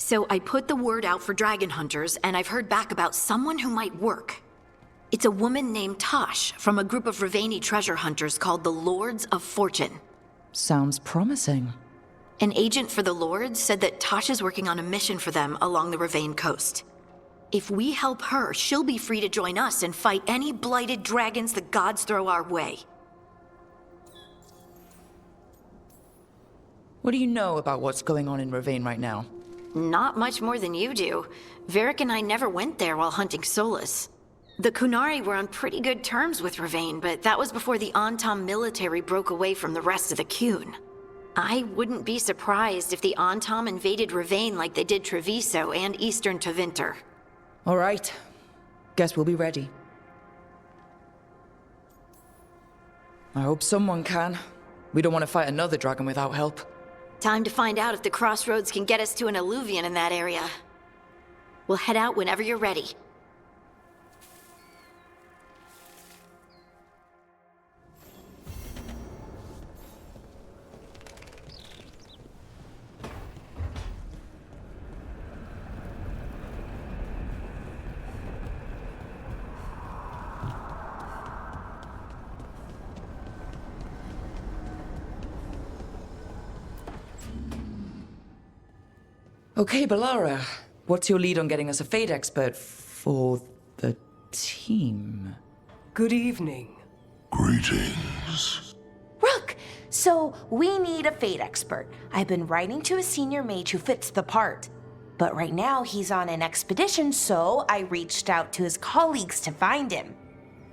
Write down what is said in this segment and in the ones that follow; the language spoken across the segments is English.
So I put the word out for dragon hunters, and I've heard back about someone who might work. It's a woman named Tosh from a group of Raveni treasure hunters called the Lords of Fortune. Sounds promising. An agent for the Lords said that Tosh is working on a mission for them along the Ravane coast. If we help her, she'll be free to join us and fight any blighted dragons the gods throw our way. What do you know about what's going on in Ravane right now? Not much more than you do. Varric and I never went there while hunting Solus. The Kunari were on pretty good terms with Ravane, but that was before the Antam military broke away from the rest of the Kun. I wouldn't be surprised if the Antam invaded Ravane like they did Treviso and Eastern Tevinter. All right. Guess we'll be ready. I hope someone can. We don't want to fight another dragon without help. Time to find out if the crossroads can get us to an alluvion in that area. We'll head out whenever you're ready. Okay, Balara. What's your lead on getting us a Fade expert for the team? Good evening. Greetings. Rook! So, we need a Fade expert. I've been writing to a senior mage who fits the part. But right now, he's on an expedition, so I reached out to his colleagues to find him.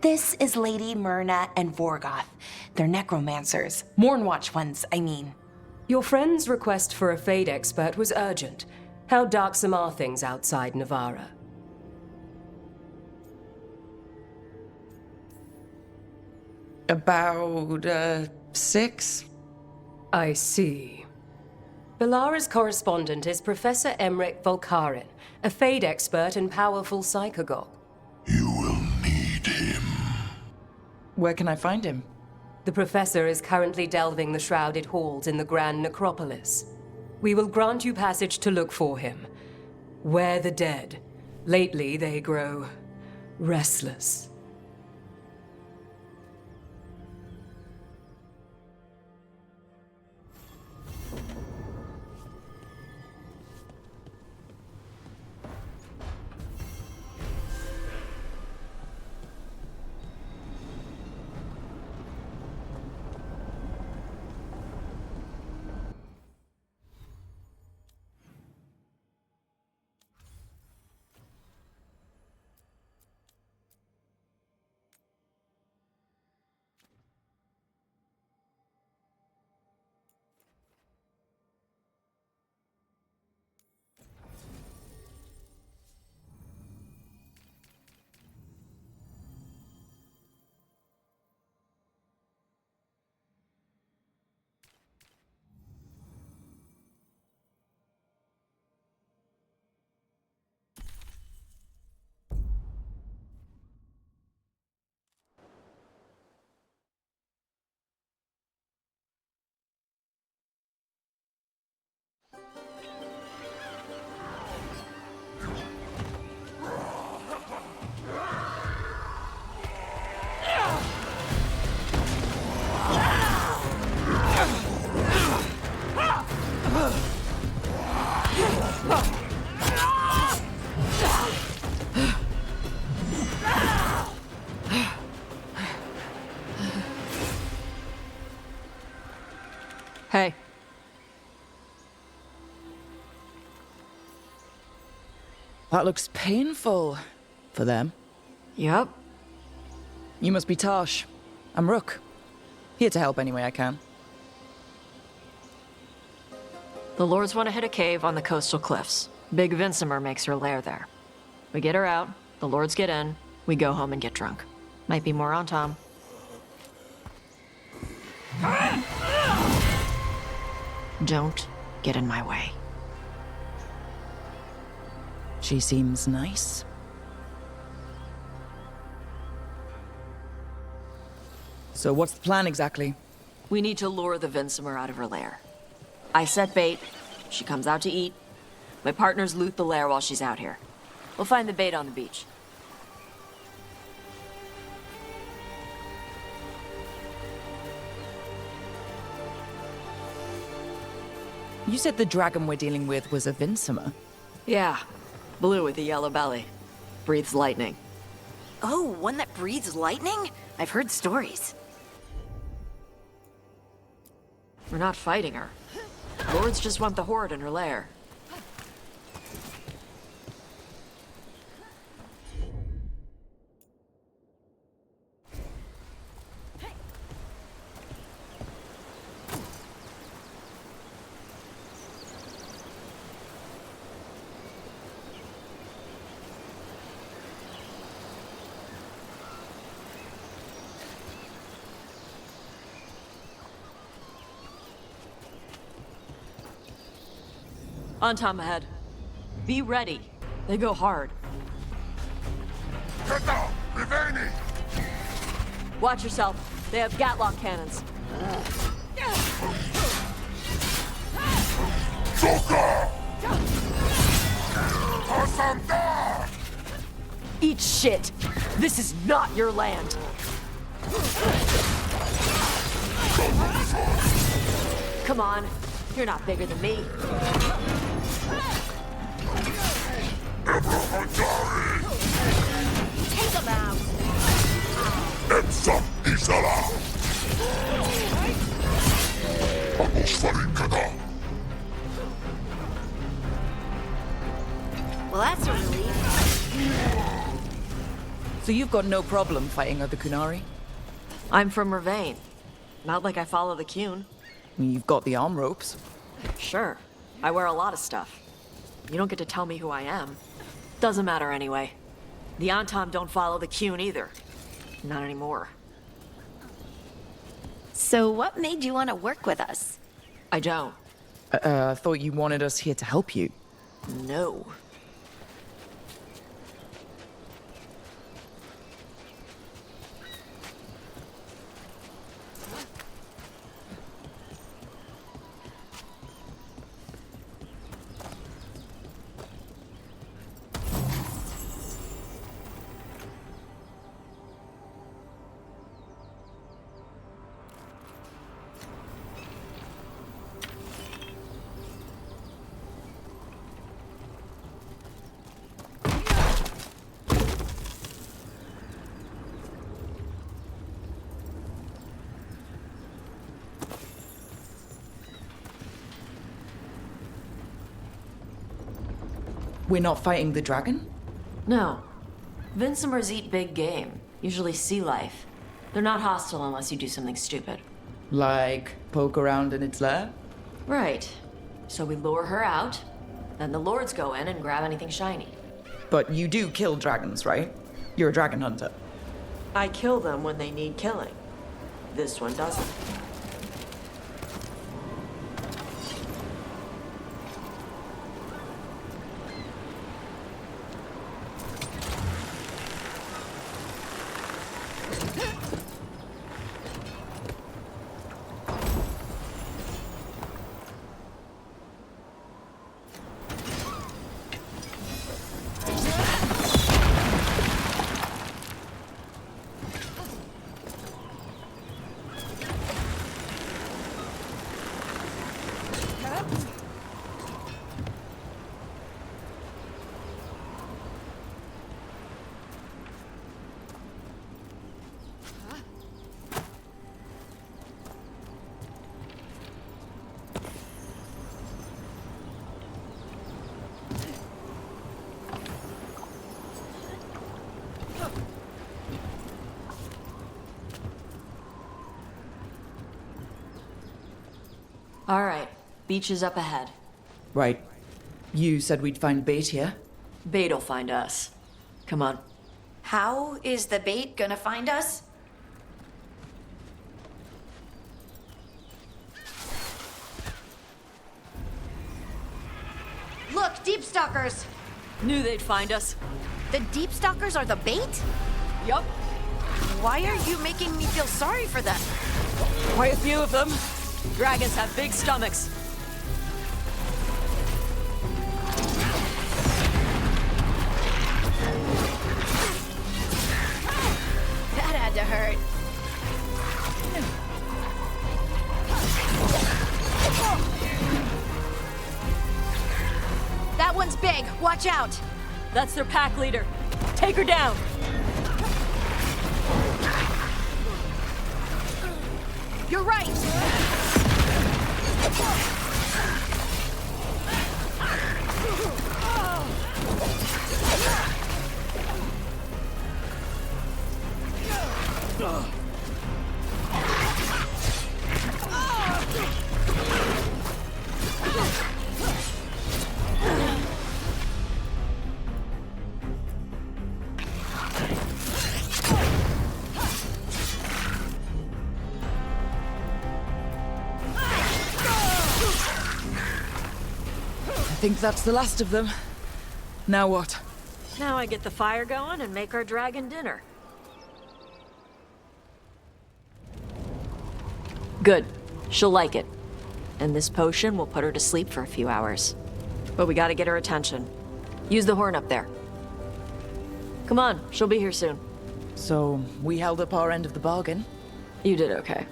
This is Lady Myrna and Vorgoth. They're necromancers. Mournwatch ones, I mean. Your friend's request for a Fade expert was urgent. How darksome are things outside Navarra? About, 6? I see. Balara's correspondent is Professor Emmerich Volkarin, a Fade expert and powerful psychagogue. You will need him. Where can I find him? The professor is currently delving the shrouded halls in the Grand Necropolis. We will grant you passage to look for him. Where the dead. Lately, they grow restless. Hey. That looks painful. For them. Yup. You must be Tosh. I'm Rook. Here to help any way I can. The Lords want to hit a cave on the coastal cliffs. Big Vincimer makes her lair there. We get her out, the Lords get in, we go home and get drunk. Might be more on Tom. Don't get in my way. She seems nice. So what's the plan exactly? We need to lure the Vincimer out of her lair. I set bait, she comes out to eat. My partners loot the lair while she's out here. We'll find the bait on the beach. You said the dragon we're dealing with was a Vincimer. Yeah, blue with a yellow belly. Breathes lightning. Oh, one that breathes lightning? I've heard stories. We're not fighting her. Lords just want the horde in her lair. On Tom ahead. Be ready. They go hard. Kata! Riveni! Watch yourself. They have Gatlock cannons. Joker! Asanta! Eat shit. This is not your land. Come on. You're not bigger than me. Take them out! Epsa Isala! Atmospheric Kata! Well, that's a relief. So you've got no problem fighting other Kunari? I'm from Ravain. Not like I follow the Qun. You've got the arm ropes. Sure. I wear a lot of stuff. You don't get to tell me who I am. Doesn't matter anyway. The Antom don't follow the Qun either. Not anymore. So what made you want to work with us? I don't. I thought you wanted us here to help you. No. We're not fighting the dragon? No. Vincimers eat big game, usually sea life. They're not hostile unless you do something stupid. Like, poke around in its lair? Right. So we lure her out, then the lords go in and grab anything shiny. But you do kill dragons, right? You're a dragon hunter. I kill them when they need killing. This one doesn't. All right, beach is up ahead. Right. You said we'd find bait here? Bait'll find us. Come on. How is the bait gonna find us? Look, deep stalkers! Knew they'd find us. The deep stalkers are the bait? Yup. Why are you making me feel sorry for them? Quite a few of them. Dragons have big stomachs. one's big. Watch out. That's their pack leader. Take her down. You're right. I think that's the last of them. Now what? Now I get the fire going and make our dragon dinner. Good. She'll like it. And this potion will put her to sleep for a few hours. But we gotta get her attention. Use the horn up there. Come on, she'll be here soon. So, we held up our end of the bargain. You did okay.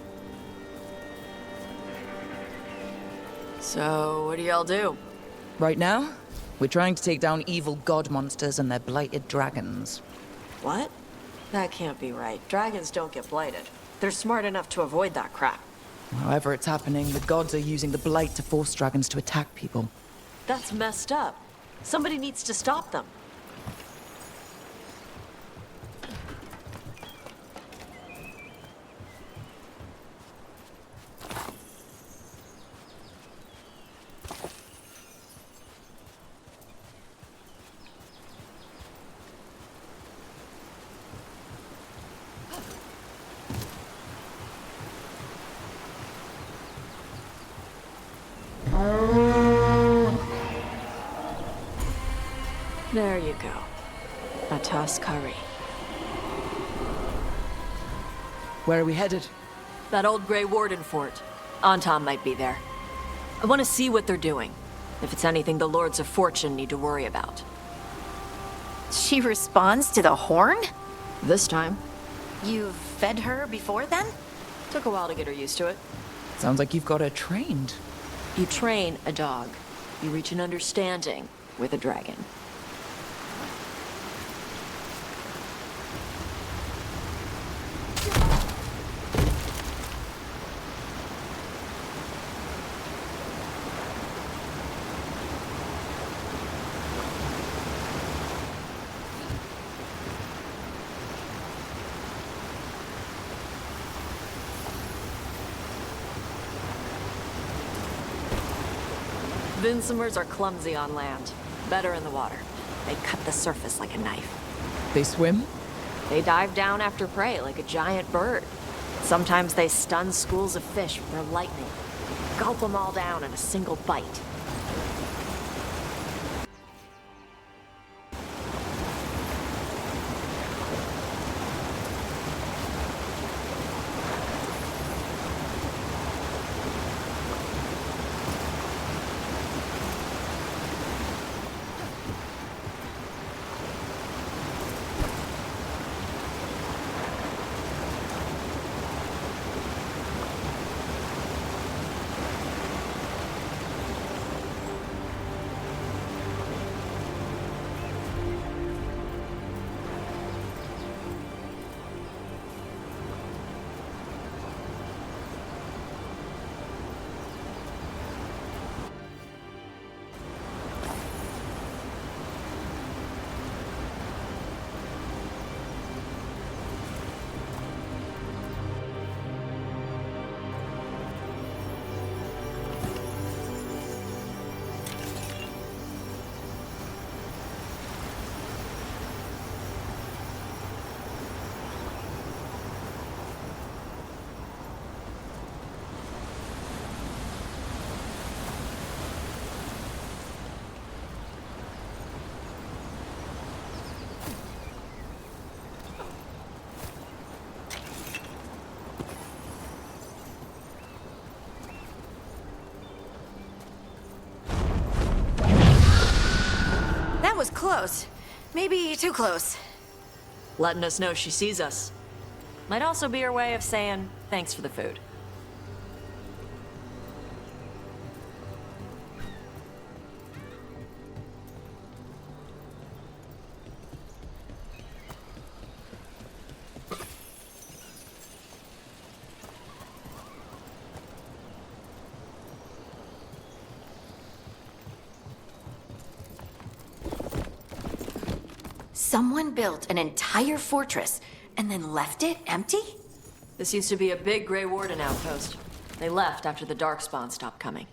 So, what do y'all do? Right now, we're trying to take down evil god monsters and their blighted dragons. What? That can't be right. Dragons don't get blighted. They're smart enough to avoid that crap. However it's happening, the gods are using the blight to force dragons to attack people. That's messed up. Somebody needs to stop them. There you go. A toss curry. Where are we headed? That old Grey Warden fort. Anton might be there. I want to see what they're doing. If it's anything the Lords of Fortune need to worry about. She responds to the horn? This time. You've fed her before then? Took a while to get her used to it. Sounds like you've got her trained. You train a dog. You reach an understanding with a dragon. Vinsomers are clumsy on land, better in the water. They cut the surface like a knife. They swim? They dive down after prey like a giant bird. Sometimes they stun schools of fish with their lightning. Gulp them all down in a single bite. That was close. Maybe too close. Letting us know she sees us. Might also be her way of saying thanks for the food. Someone built an entire fortress and then left it empty? This used to be a big Grey Warden outpost. They left after the Darkspawn stopped coming.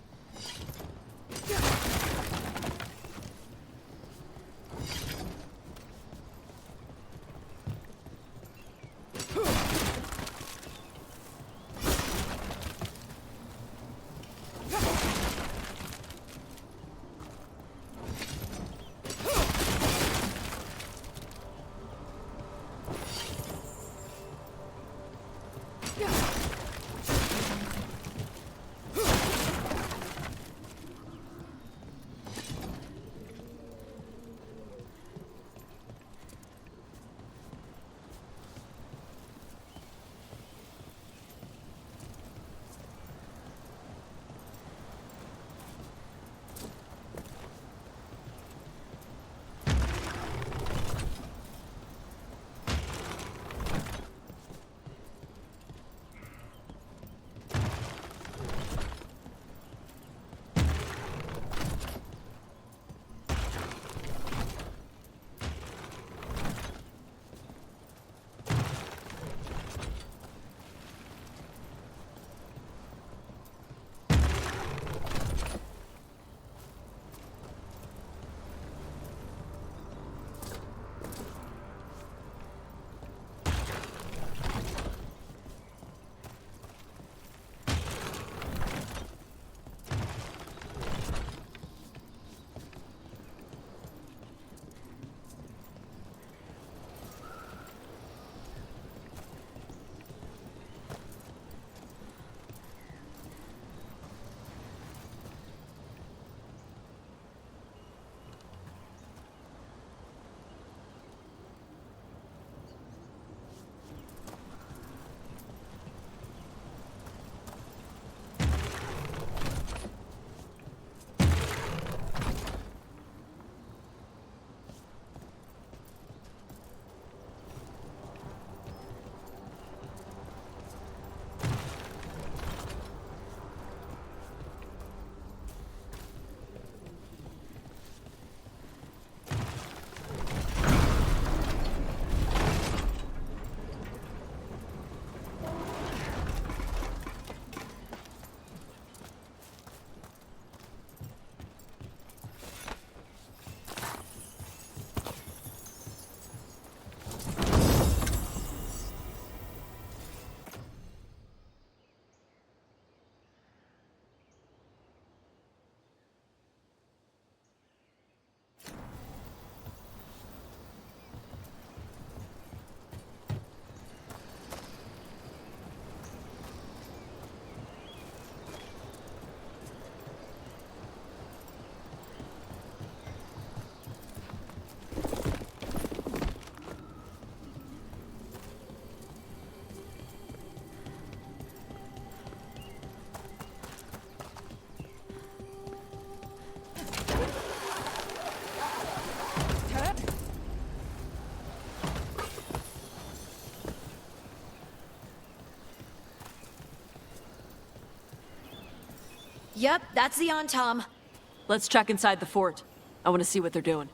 Yep, that's the Tom. Let's check inside the fort. I want to see what they're doing.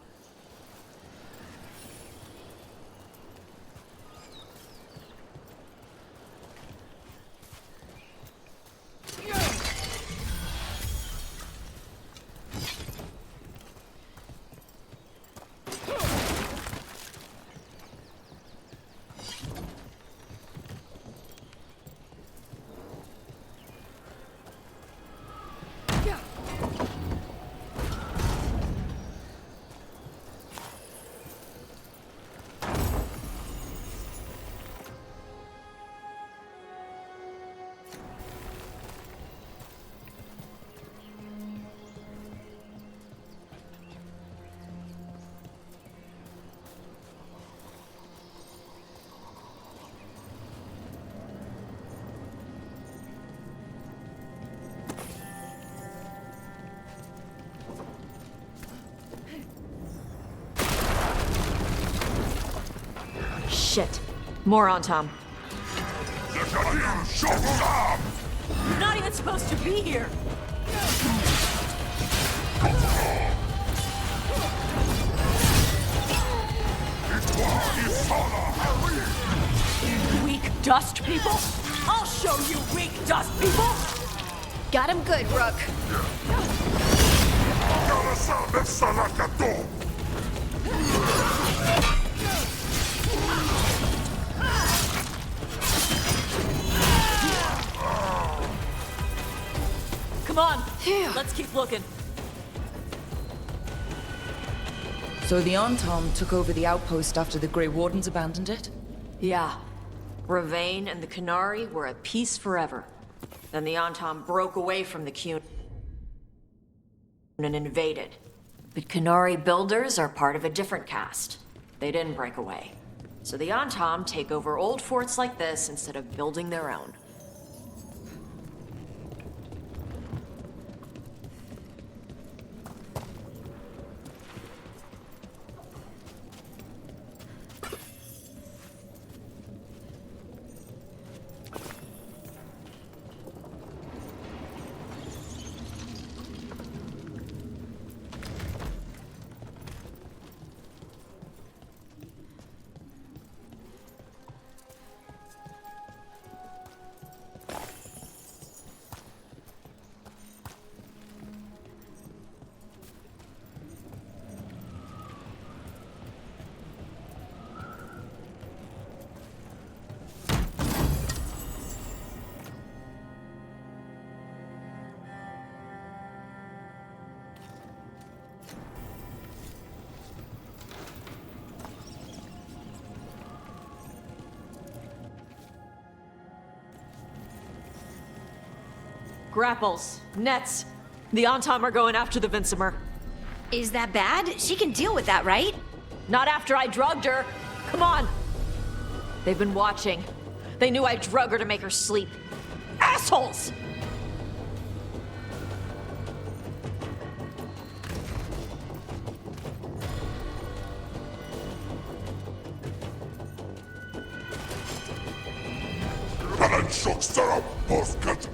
Shit. More on Tom. You're Not even supposed to be here. It's dust people? I'll show you weak dust people! Got him good, Rook. Come on, Phew. let's keep looking. So the Antom took over the outpost after the Grey Wardens abandoned it? Yeah. Ravain and the Qunari were at peace forever. Then the Antom broke away from the Qun and invaded. But Qunari builders are part of a different caste. They didn't break away. So the Antom take over old forts like this instead of building their own. Grapples, nets. The Antom are going after the Vincimer. Is that bad? She can deal with that, right? Not after I drugged her. Come on. They've been watching. They knew I drug her to make her sleep. Assholes! Shock syrup, basket.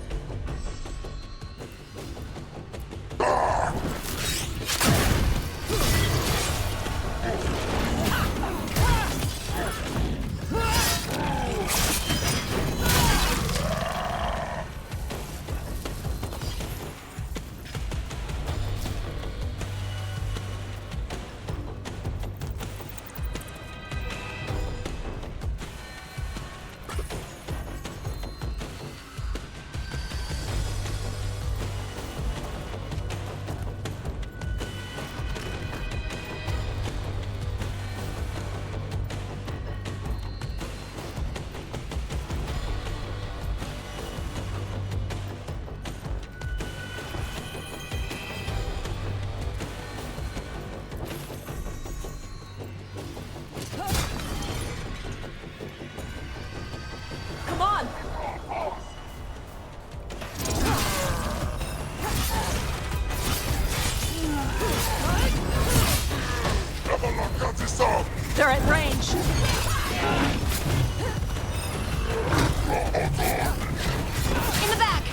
Come on! They're at range. In the back!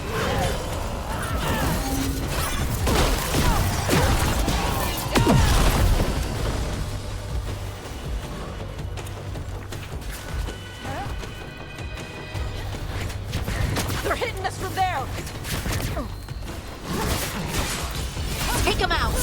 They're hitting us from there. Take him out!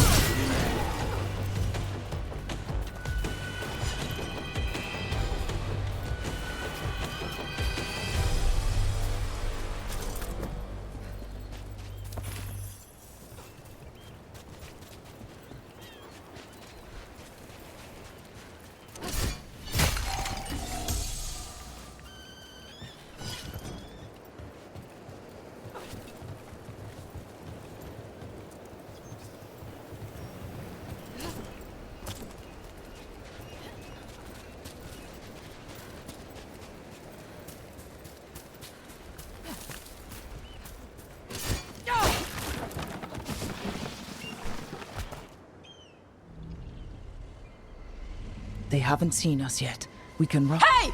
They haven't seen us yet. We can run. Hey!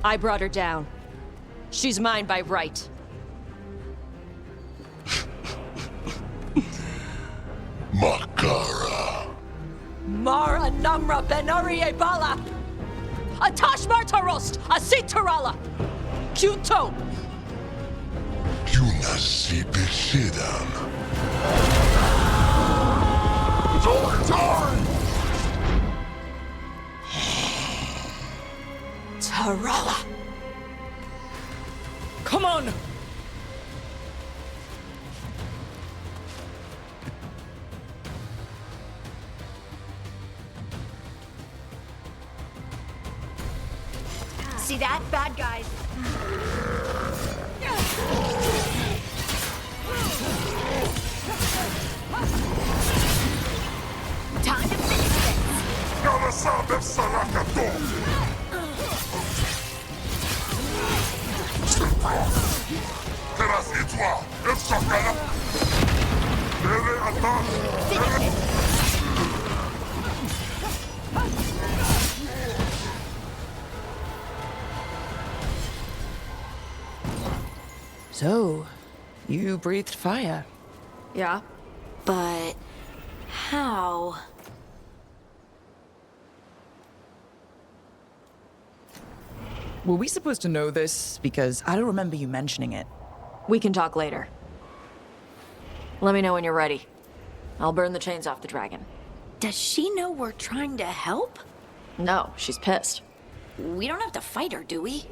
I brought her down. She's mine by right. Namra Benarie Bala! A Tashmar Tarost! A Sitarala! Kyuto! Kuna si beschidan. Time! Tarala! Come on! See that? Bad guys. Time to finish this. Gotta sabe Sarakato! Teraz et toi, et chacun! Lele attaque! So, you breathed fire. Yeah? But how? Were we supposed to know this? Because I don't remember you mentioning it. We can talk later. Let me know when you're ready. I'll burn the chains off the dragon. Does she know we're trying to help? No, she's pissed. We don't have to fight her, do we?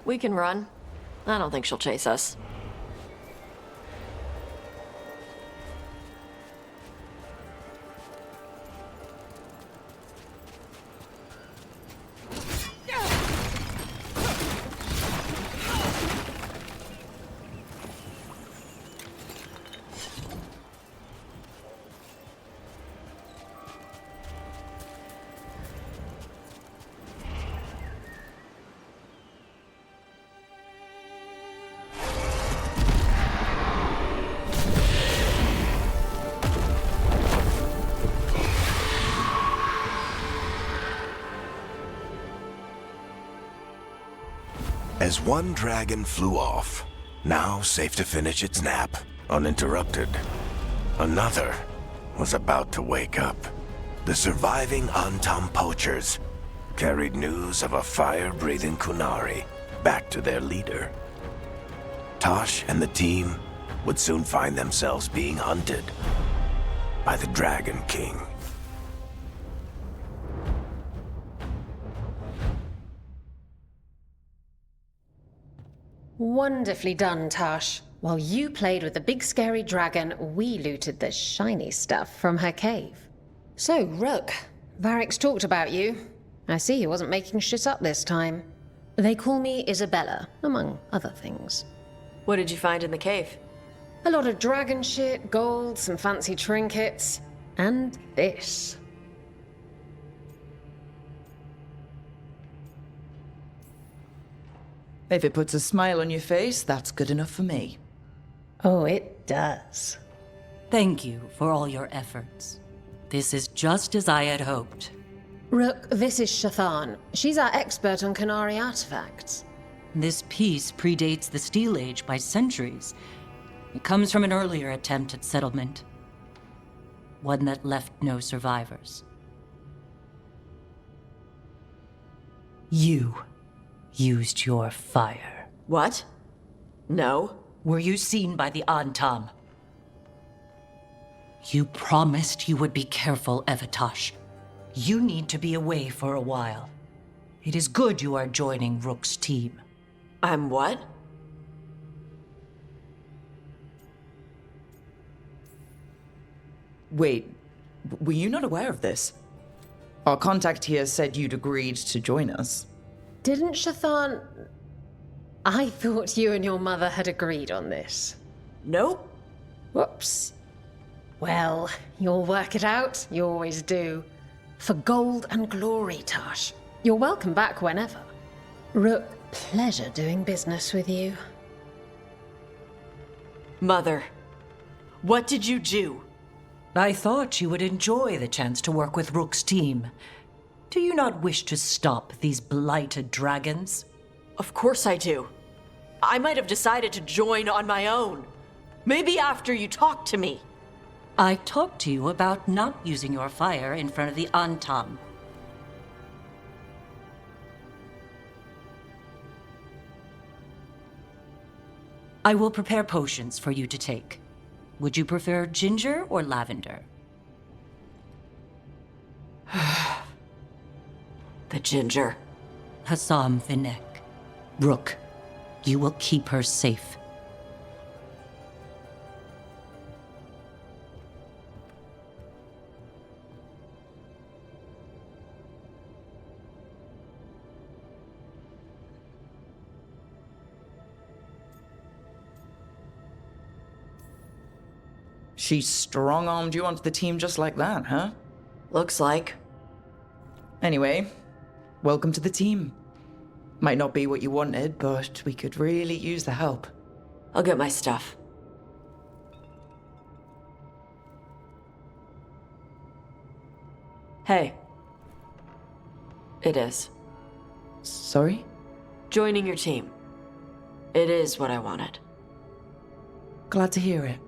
We can run. I don't think she'll chase us. As one dragon flew off, now safe to finish its nap, uninterrupted, another was about to wake up. The surviving Antam poachers carried news of a fire-breathing Kunari back to their leader. Tosh and the team would soon find themselves being hunted by the Dragon King. Wonderfully done, Tash. While you played with the big scary dragon, we looted the shiny stuff from her cave. So, Rook, Varric's talked about you. I see he wasn't making shit up this time. They call me Isabella, among other things. What did you find in the cave? A lot of dragon shit, gold, some fancy trinkets, and this. If it puts a smile on your face, that's good enough for me. Oh, it does. Thank you for all your efforts. This is just as I had hoped. Rook, this is Shathan. She's our expert on Kunari artifacts. This piece predates the Steel Age by centuries. It comes from an earlier attempt at settlement. One that left no survivors. You used your fire. What? No. Were you seen by the Antam? You promised you would be careful, Evatosh. You need to be away for a while. It is good you are joining Rook's team. I'm what? Wait, were you not aware of this? Our contact here said you'd agreed to join us. Didn't Shathan... I thought you and your mother had agreed on this. Nope. Whoops. Well, you'll work it out. You always do. For gold and glory, Tash. You're welcome back whenever. Rook, pleasure doing business with you. Mother, what did you do? I thought you would enjoy the chance to work with Rook's team. Do you not wish to stop these blighted dragons? Of course I do. I might have decided to join on my own. Maybe after you talked to me. I talked to you about not using your fire in front of the Antam. I will prepare potions for you to take. Would you prefer ginger or lavender? The ginger. Hassam Vinek. Rook, you will keep her safe. She strong-armed you onto the team just like that, huh? Looks like. Anyway, welcome to the team. Might not be what you wanted, but we could really use the help. I'll get my stuff. Hey. It is. Sorry? Joining your team. It is what I wanted. Glad to hear it.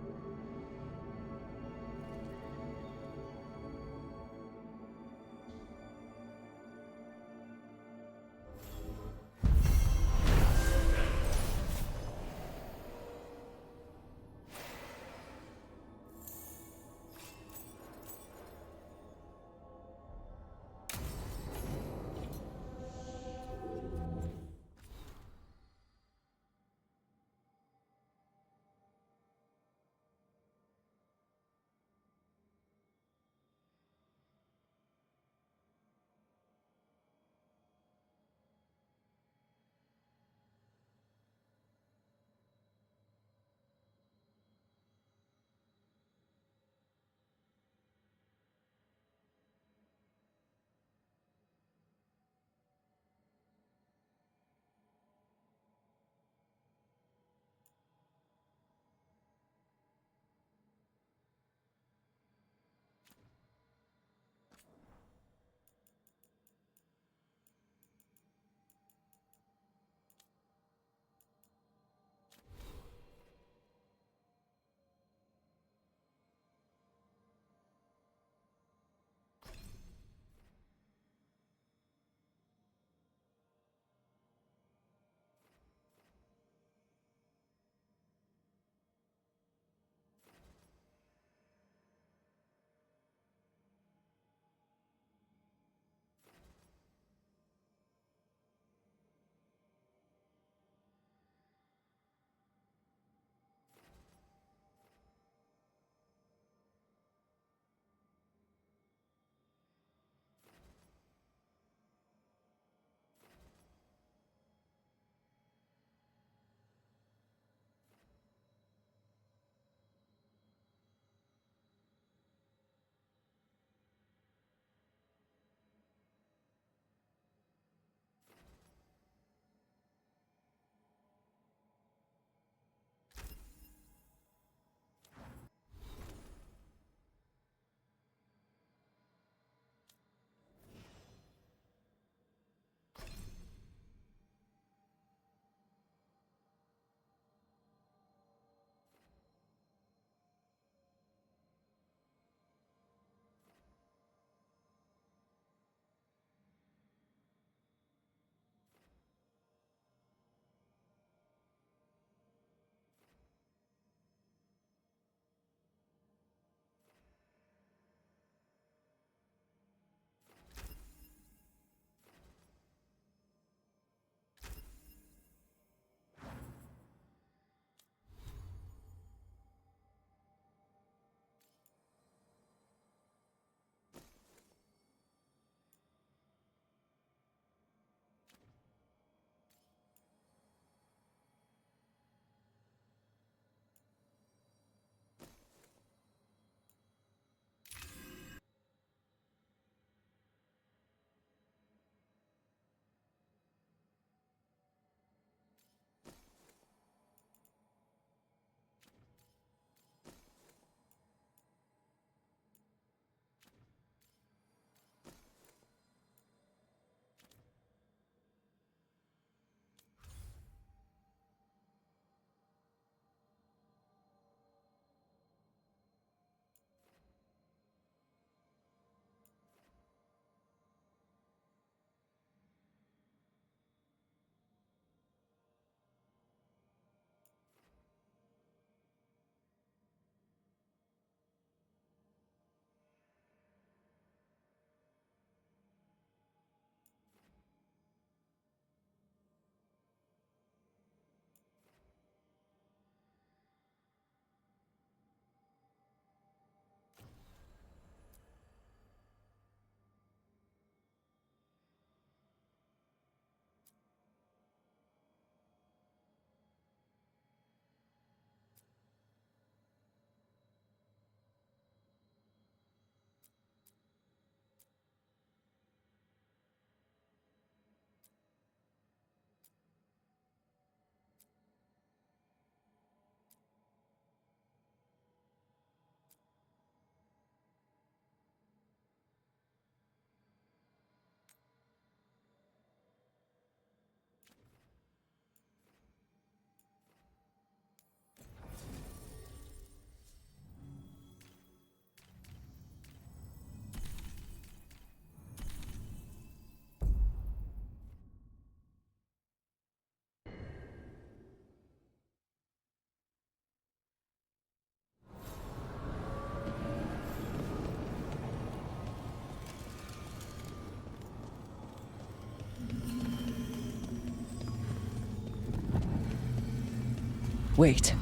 Wait.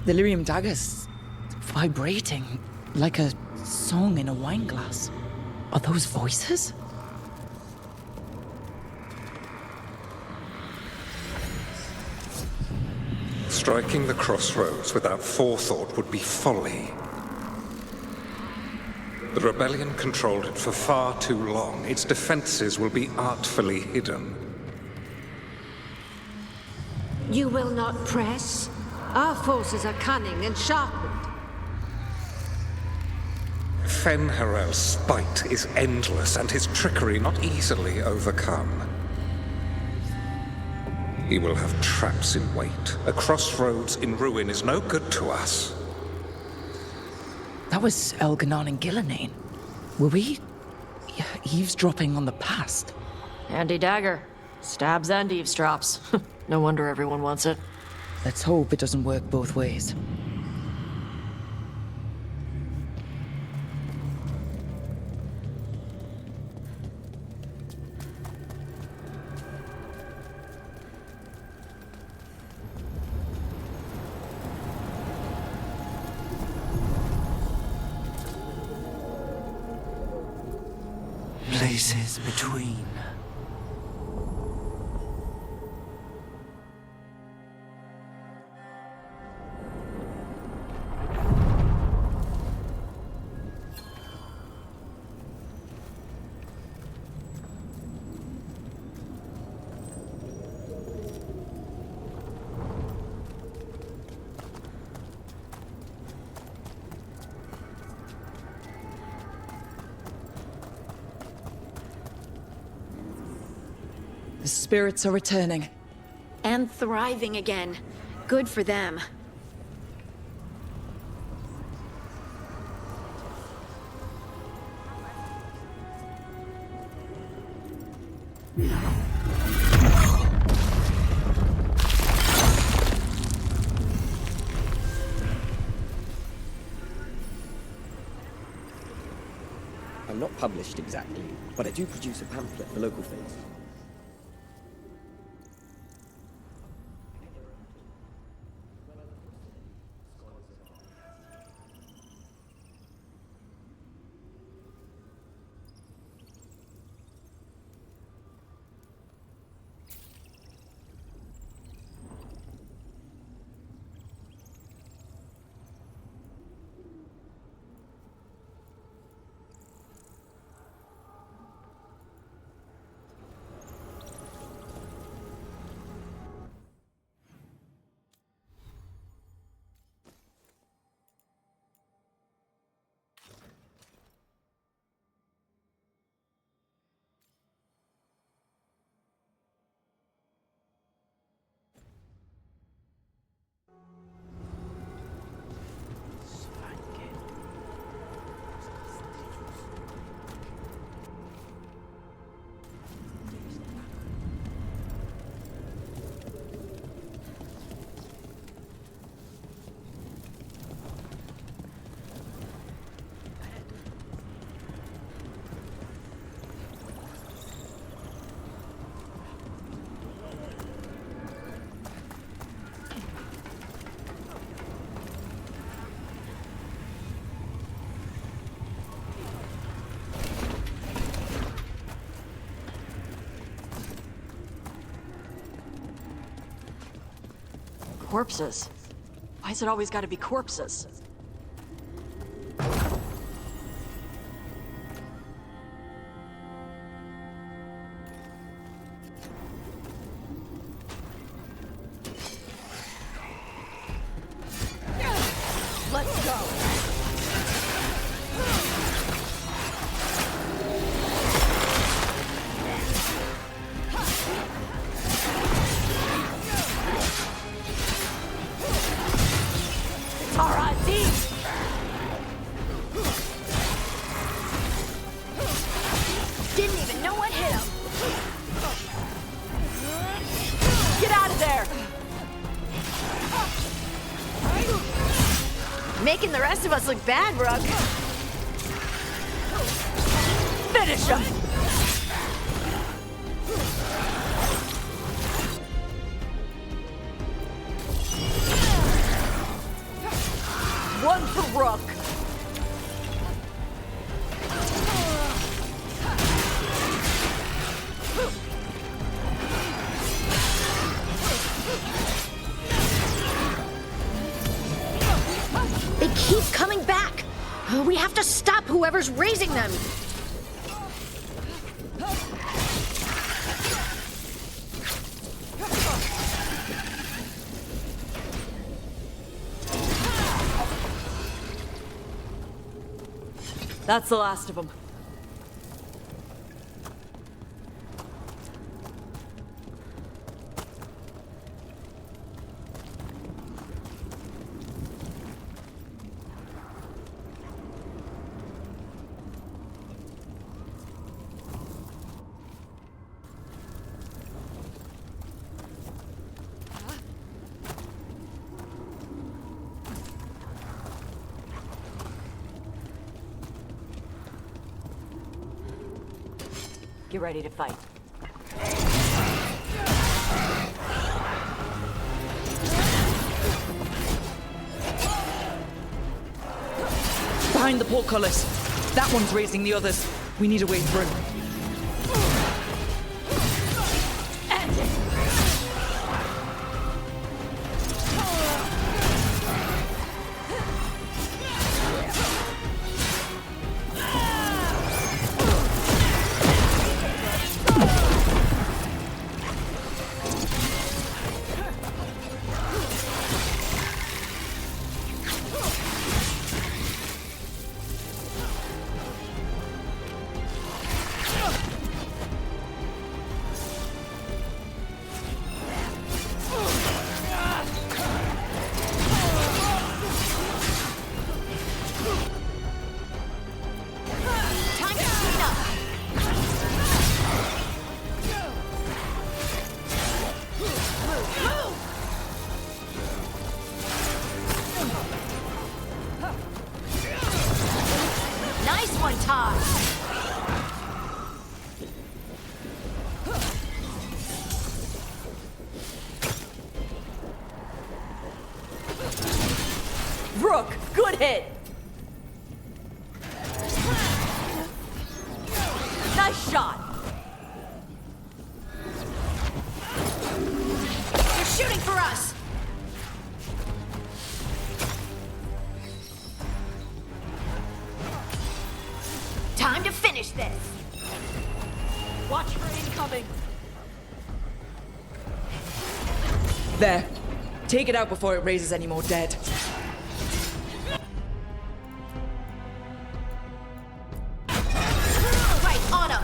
The lyrium dagger's vibrating like a song in a wine glass. Are those voices? Striking the crossroads without forethought would be folly. The rebellion controlled it for far too long. Its defenses will be artfully hidden. You will not press? Our forces are cunning and sharpened. Fen'Harel's spite is endless and his trickery not easily overcome. He will have traps in wait. A crossroads in ruin is no good to us. That was Elganon and Gillenane. Were we eavesdropping on the past? Handy dagger. Stabs and eavesdrops. No wonder everyone wants it. Let's hope it doesn't work both ways. Places between. The spirits are returning. And thriving again. Good for them. I'm not published exactly, but I do produce a pamphlet for local things. Corpses. Why's it always gotta be corpses? Let's go! Didn't even know what hit him. Get out of there! Making the rest of us look bad, Rook. Finish him! keep coming back! We have to stop whoever's raising them! That's the last of them. Get ready to fight. Behind the portcullis. That one's raising the others. We need a way through. Rook, good hit! Nice shot! They're shooting for us! Time to finish this! Watch for incoming! There. Take it out before it raises any more dead. Right, on 'em!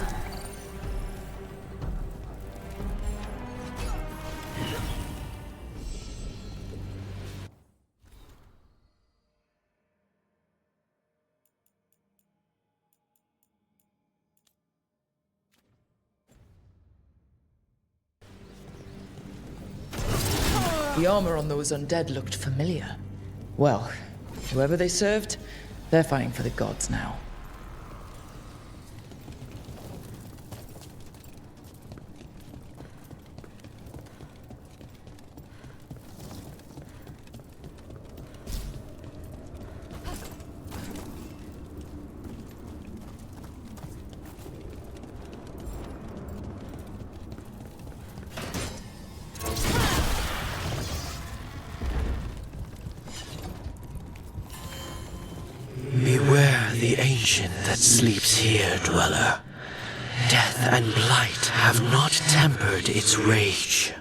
The armor on those undead looked familiar. Well, whoever they served, they're fighting for the gods now. Beware the ancient that sleeps here, dweller. Death and blight have not tempered its rage.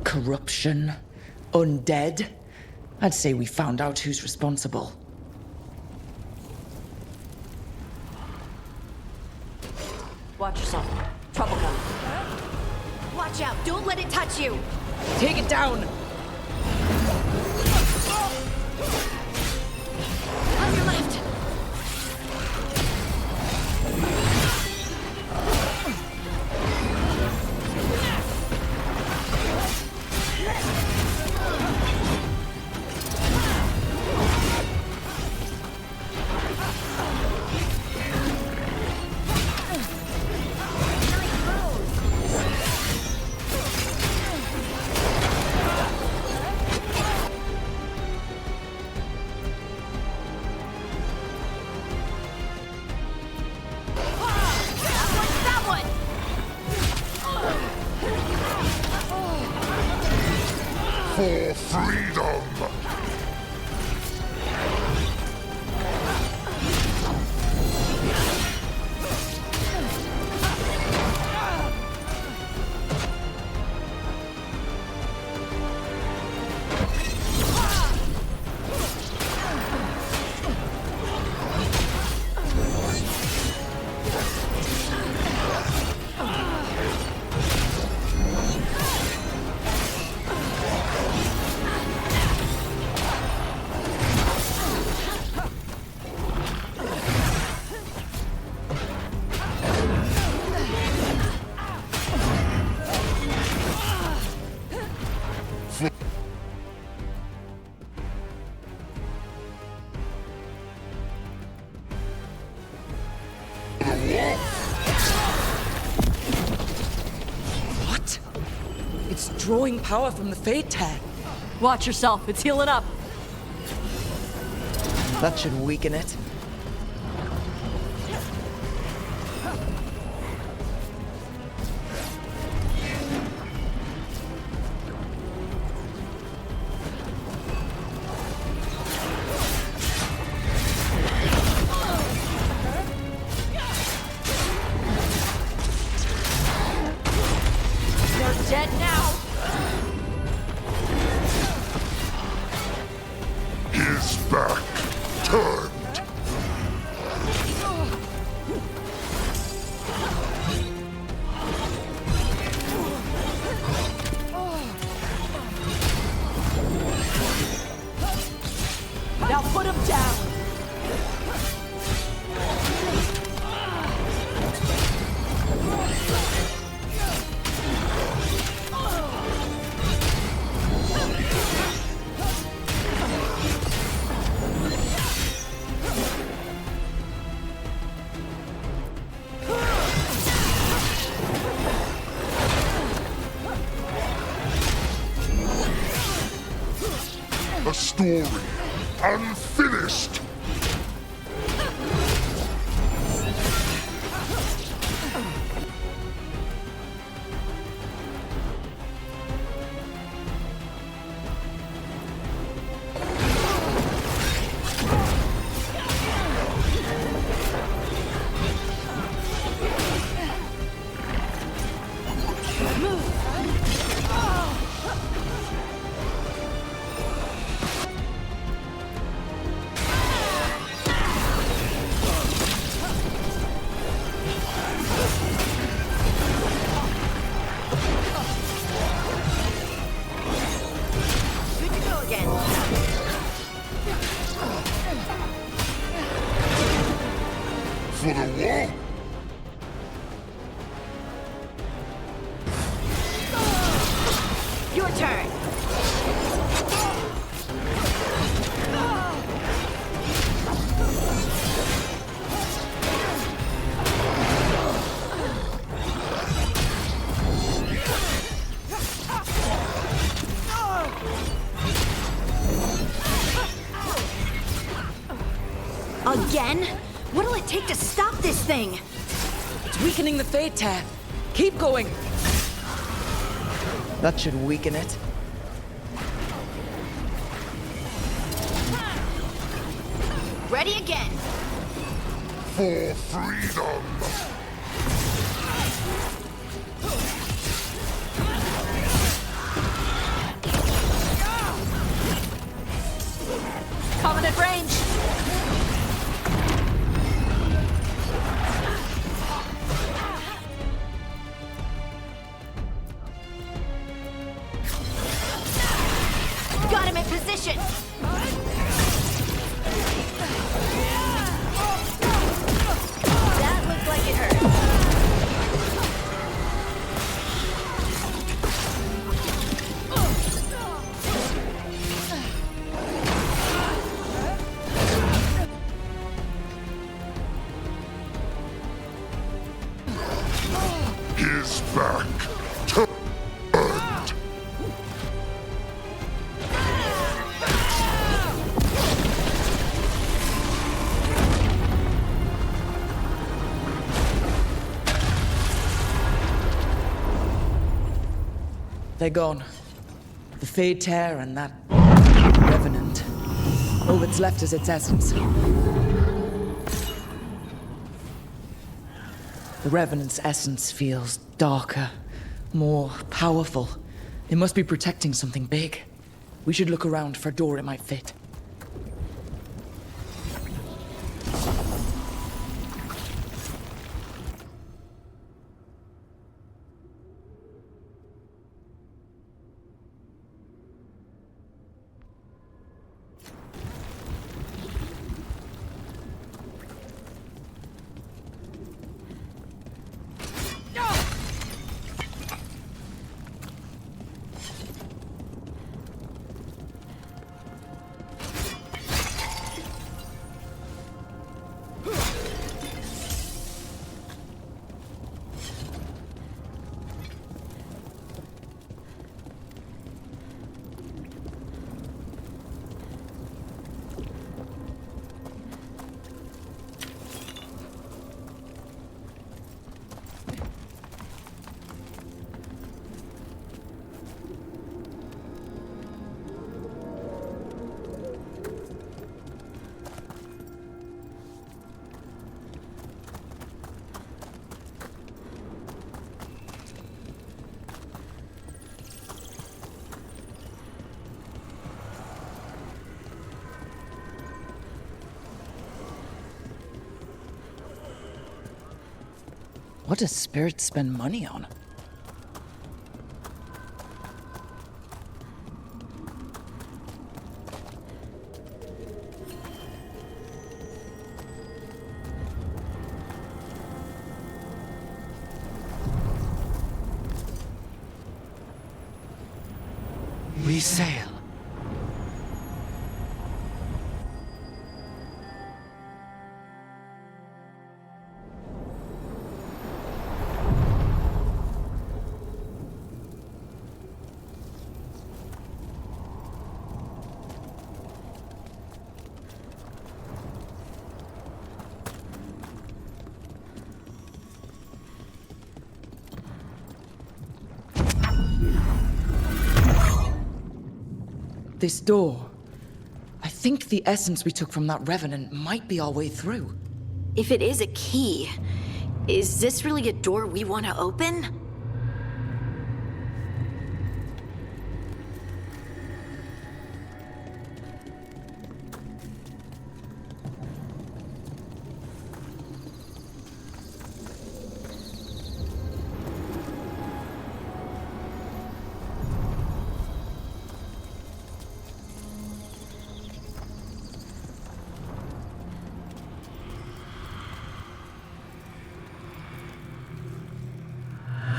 Corruption, undead. I'd say we found out who's responsible. Watch yourself. Trouble coming. Watch out, don't let it touch you! Take it down! On your left! For freedom! What? It's drawing power from the Fate Tear. Watch yourself, it's healing up. That should weaken it. They're dead now. His back turned. Now put him down. A story unfinished. Good to go again. For the wall. Your turn. Again? What'll it take to stop this thing? It's weakening the Fate Tear. Keep going. That should weaken it. Ready again. For freedom. Coming at range. Got him in position. That looks like it hurt. His back turned. They're gone. The Fade Tear and that Revenant. All that's left is its essence. The Revenant's essence feels darker, more powerful. It must be protecting something big. We should look around for a door it might fit. What does spirits spend money on? We sail. This door. I think the essence we took from that Revenant might be our way through. If it is a key, is this really a door we want to open?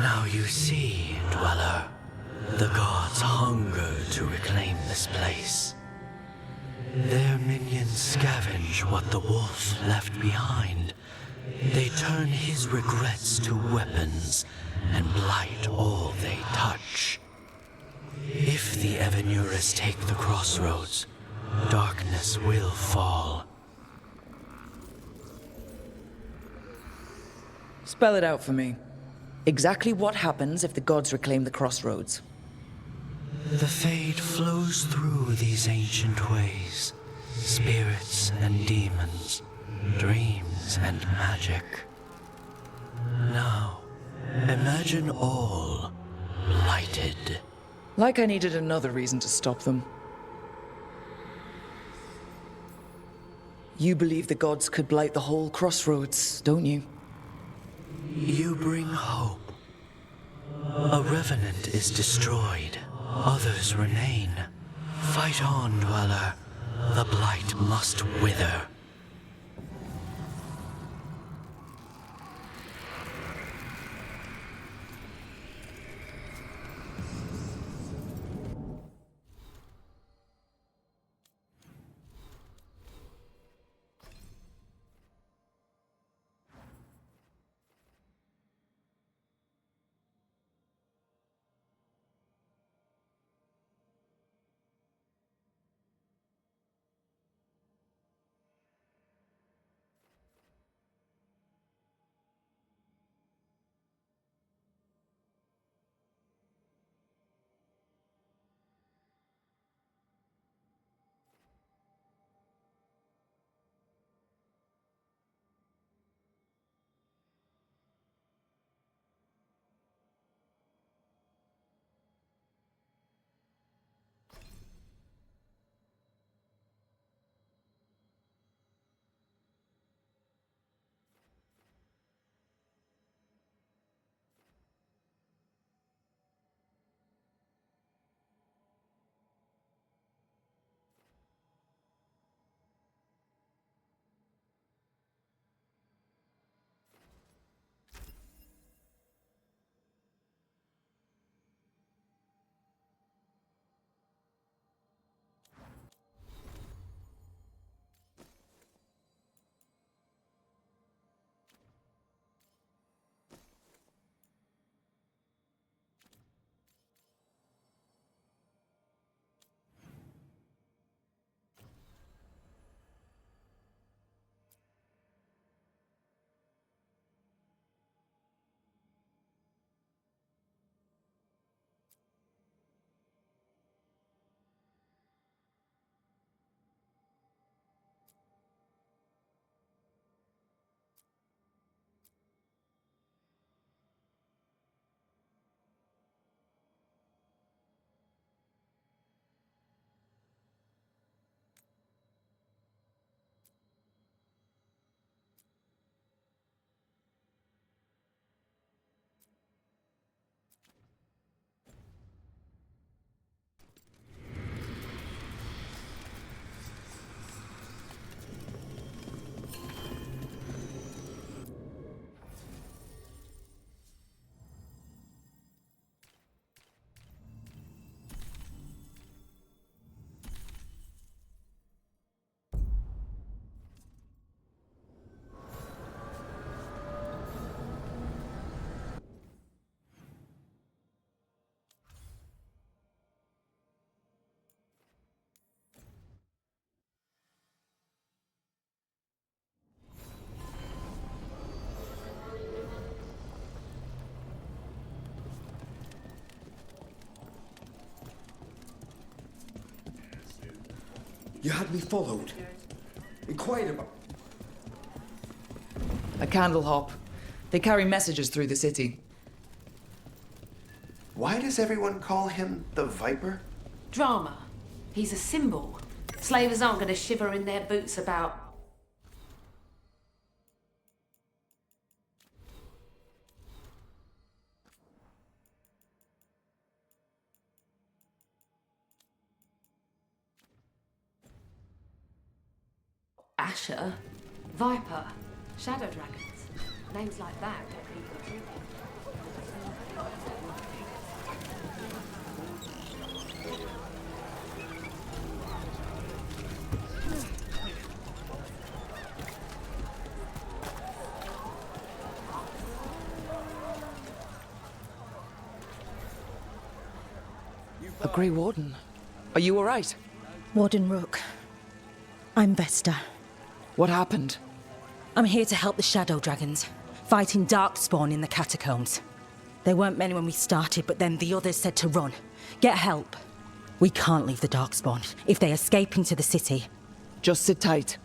Now you see, Dweller, the gods hunger to reclaim this place. Their minions scavenge what the wolf left behind. They turn his regrets to weapons and blight all they touch. If the Evanuras take the crossroads, darkness will fall. Spell it out for me. Exactly what happens if the gods reclaim the crossroads? The fade flows through these ancient ways. Spirits and demons, dreams and magic. Now, imagine all blighted. Like I needed another reason to stop them. You believe the gods could blight the whole crossroads, don't you? You bring hope. A revenant is destroyed, others remain. Fight on, Dweller. The blight must wither. You had me followed. Inquired about... A candle hop. They carry messages through the city. Why does everyone call him the Viper? Drama. He's a symbol. Slavers aren't going to shiver in their boots about... Asher, Viper, Shadow Dragons. Names like that get people thinking. A Grey Warden. Are you all right? Warden Rook. I'm Vesta. What happened? I'm here to help the Shadow Dragons, fighting Darkspawn in the catacombs. There weren't many when we started, but then the others said to run. Get help. We can't leave the Darkspawn if they escape into the city. Just sit tight.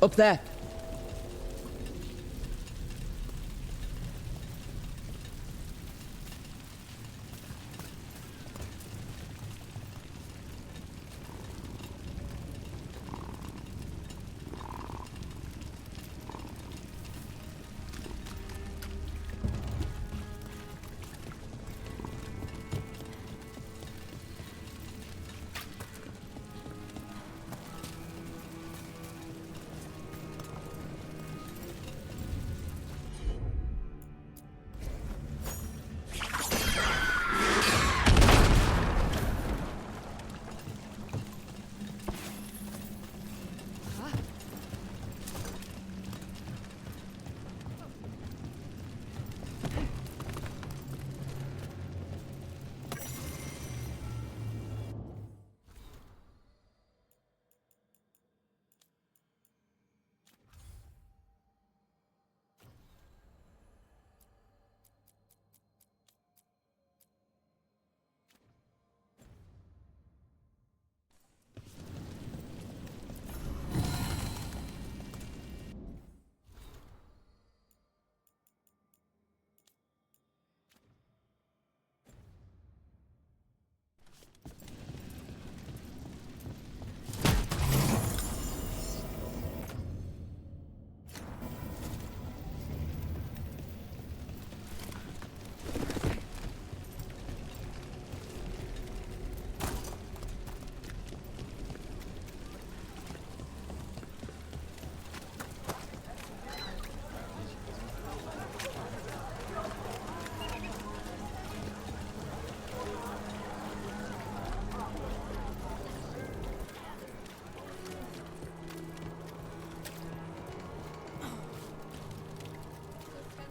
Up there.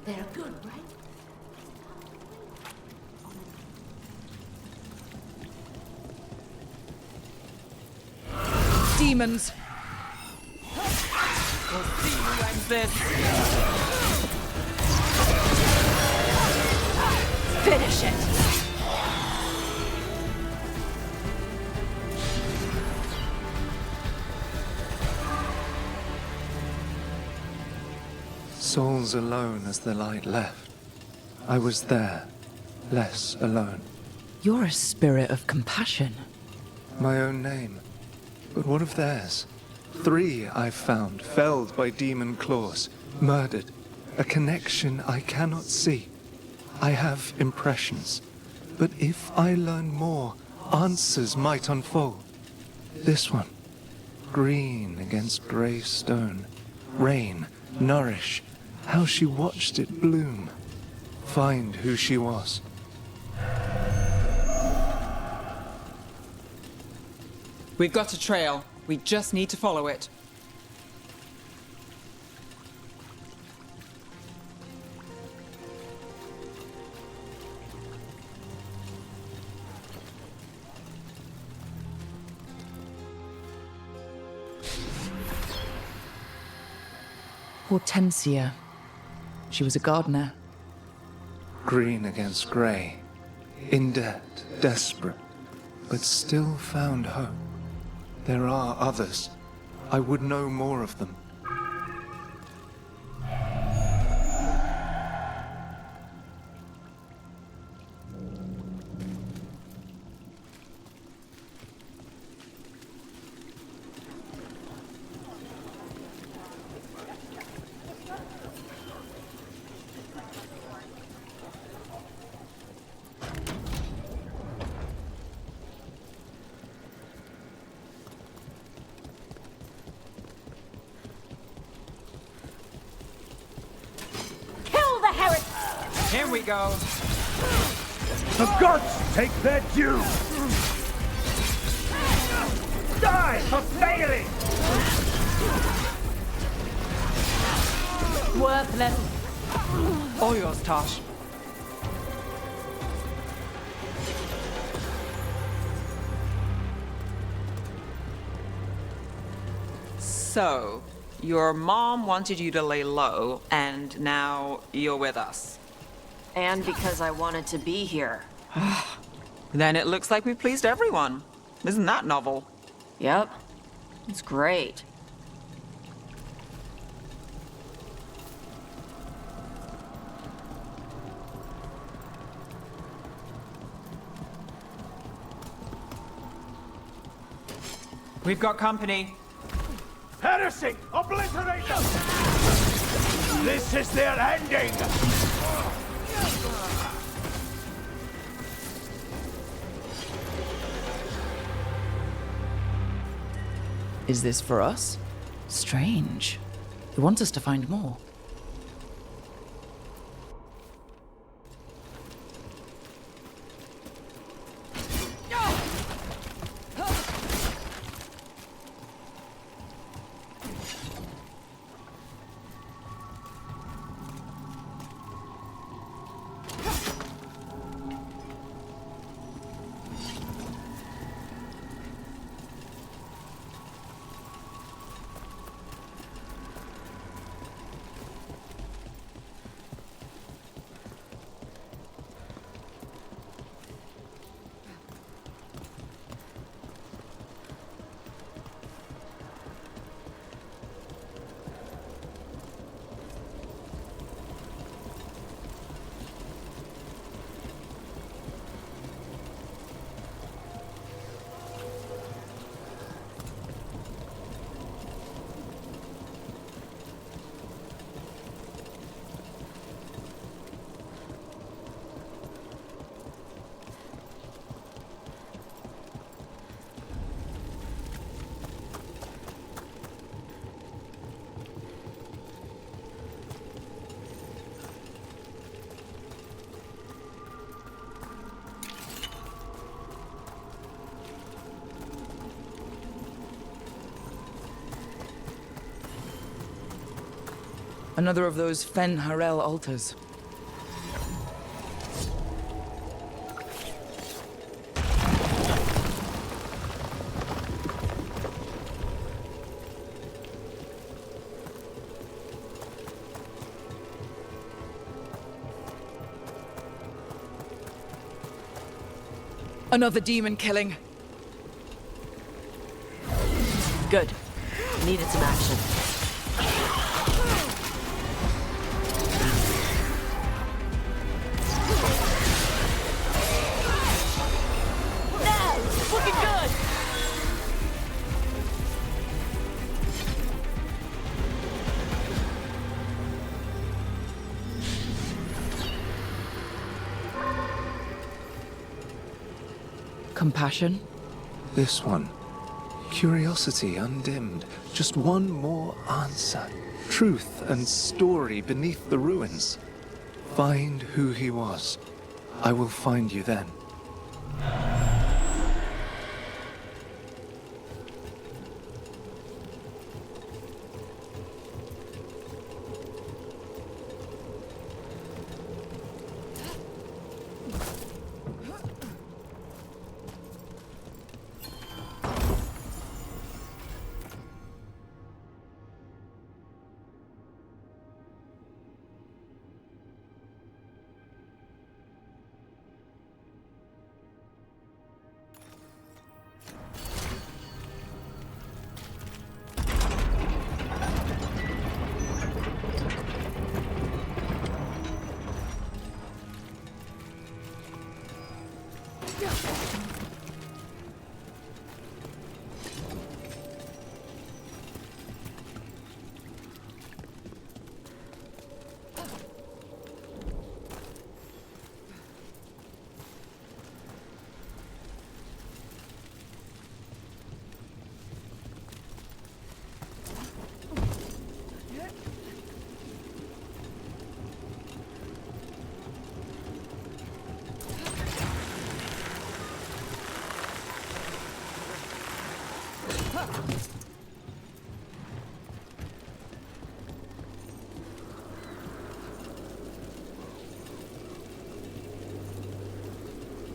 They're good, right? Demons! We'll see who ends this! Finish it! Souls alone as the light left. I was there, less alone. You're a spirit of compassion. My own name. But what of theirs? 3 I've found, felled by demon claws, murdered. A connection I cannot see. I have impressions. But if I learn more, answers might unfold. This one. Green against grey stone. Rain, nourish. How she watched it bloom. Find who she was. We've got a trail. We just need to follow it. Hortensia. She was a gardener. Green against grey. In debt, desperate, but still found hope. There are others. I would know more of them. Here we go. The gods take their due! Die for failing! Worthless. All yours, Tosh. So, your mom wanted you to lay low, and now you're with us. And because I wanted to be here. Then it looks like we pleased everyone. Isn't that novel? Yep. It's great. We've got company. Heresy! Obliterate them! This is their ending! Is this for us? Strange. He wants us to find more. Another of those Fen Harel altars. Another demon killing. Good. Needed some action. Compassion? This one. Curiosity undimmed. Just one more answer. Truth and story beneath the ruins. Find who he was. I will find you then.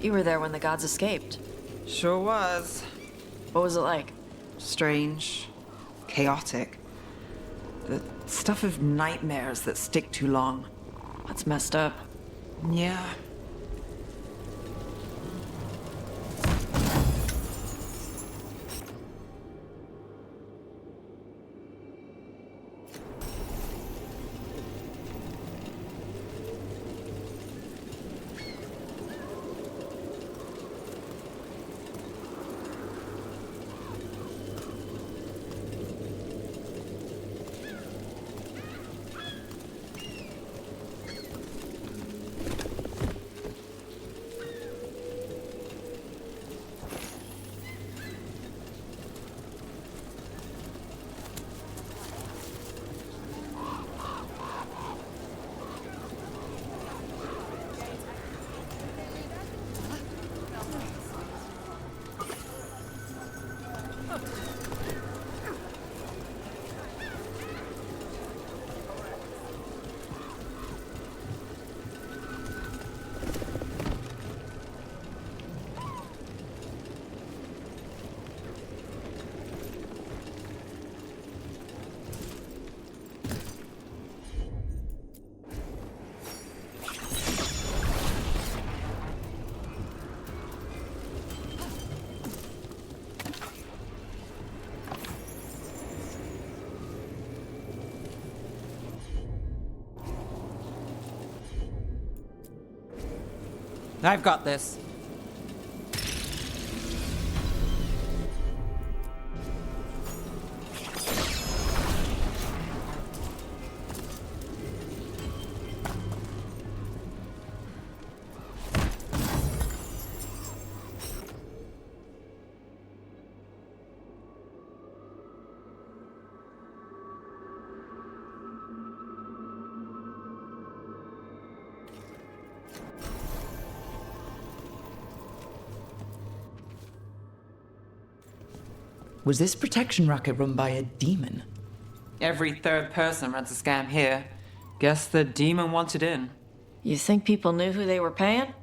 You were there when the gods escaped. Sure was. What was it like? Strange. Chaotic. The stuff of nightmares that stick too long. That's messed up. Yeah. I've got this. Was this protection racket run by a demon? Every third person runs a scam here. Guess the demon wanted in. You think people knew who they were paying?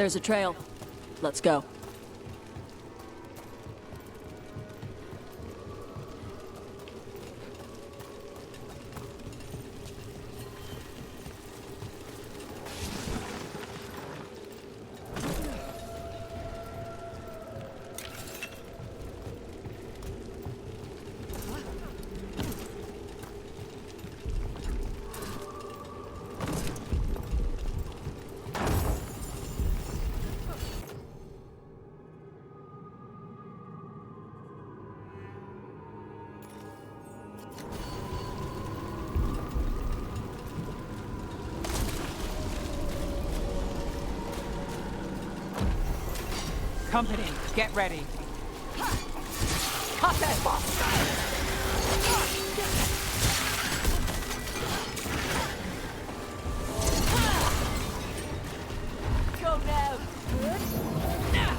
There's a trail. Let's go. Company, get ready. Cut that Go now.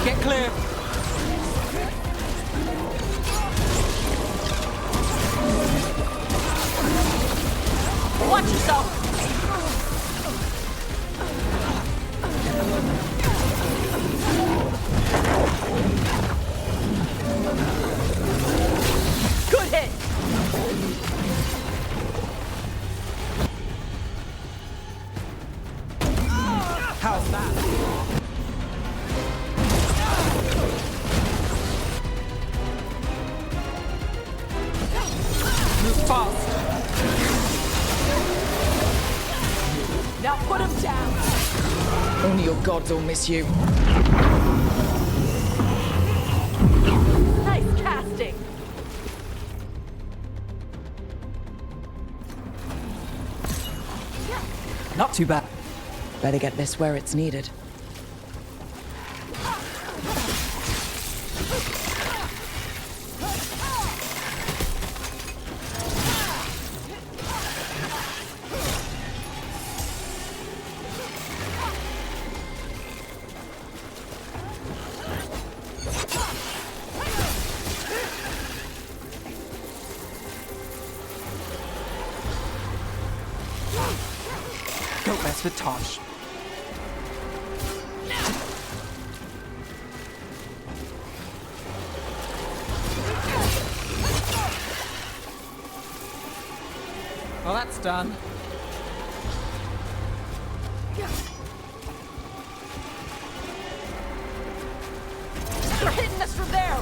Get clear. Watch yourself! gods will miss you. Nice casting! Not too bad. Better get this where it's needed. Don't mess with Tosh. Well, that's done. You're hitting us from there!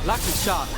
Lucky shot.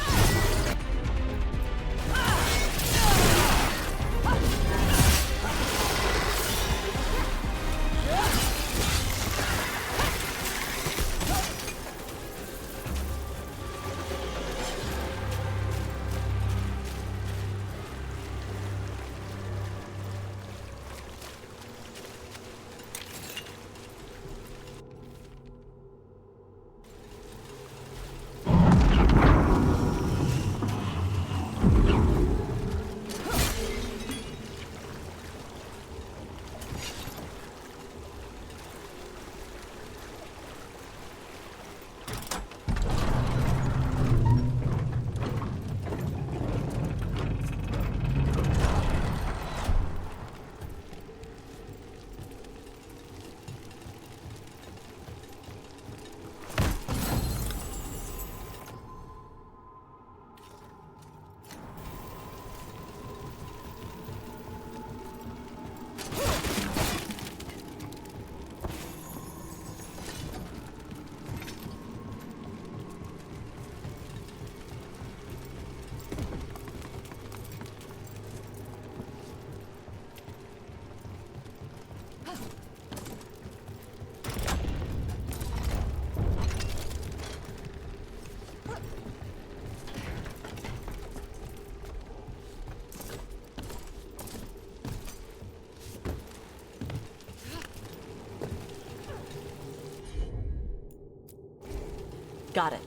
Got it.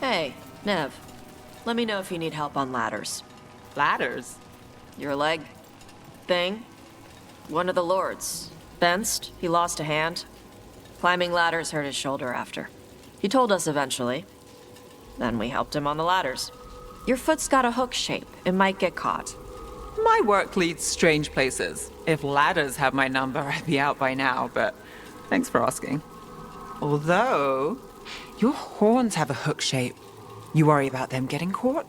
Hey, Nev. Let me know if you need help on ladders. Ladders? Your leg thing? One of the lords. Fenced, he lost a hand. Climbing ladders hurt his shoulder after. He told us eventually. Then we helped him on the ladders. Your foot's got a hook shape. It might get caught. My work leads strange places. If ladders had my number, I'd be out by now, but thanks for asking. Although, your horns have a hook shape. You worry about them getting caught?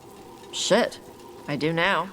Shit. I do now.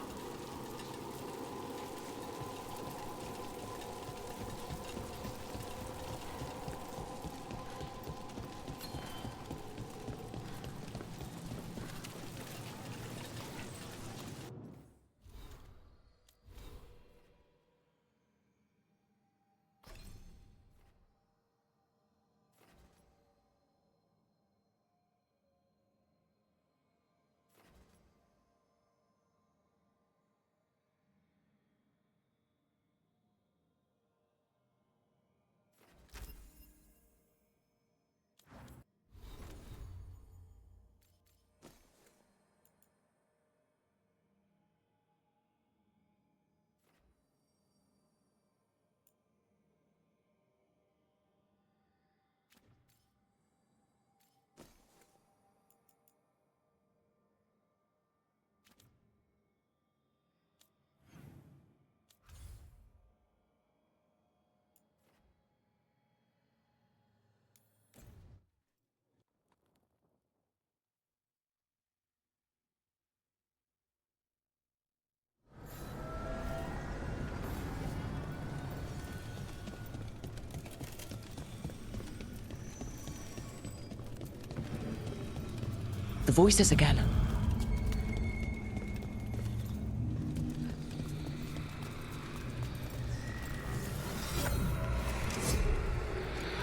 The voices again.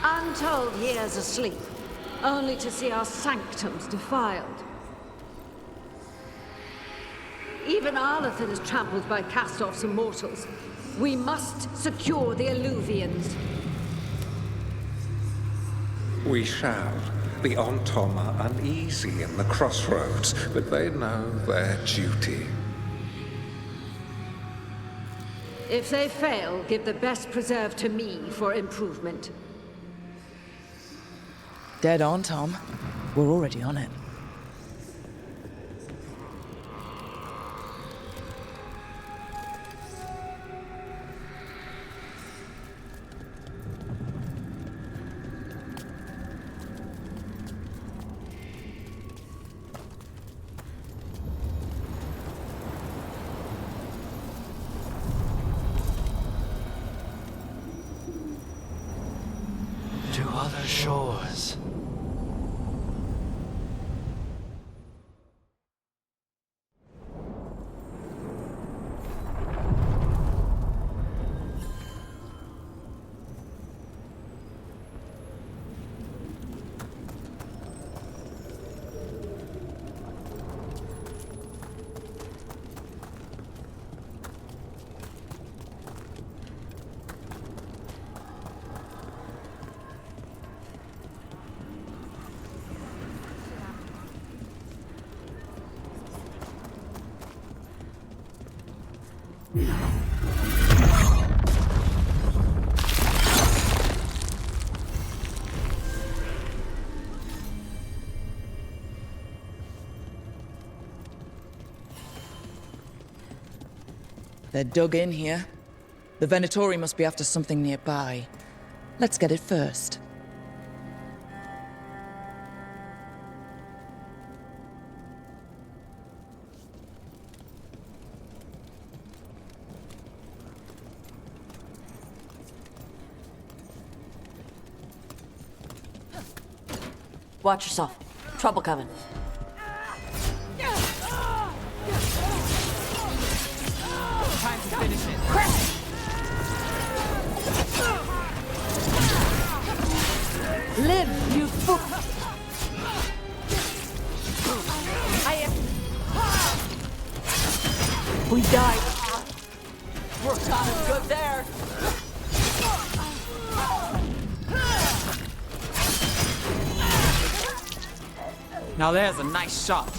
Untold years asleep, only to see our sanctums defiled. Even Arlathan is trampled by cast-offs and mortals. We must secure the Alluvians. We shall. The Ontom are uneasy in the crossroads, but they know their duty. If they fail, give the best preserve to me for improvement. Dead on, Tom. We're already on it. To other shores. They're dug in here. The Venatori must be after something nearby. Let's get it first. Watch yourself. Trouble coming. Time to finish it. Live, you fool! We died. We're kind of good there. Now there's a nice shot.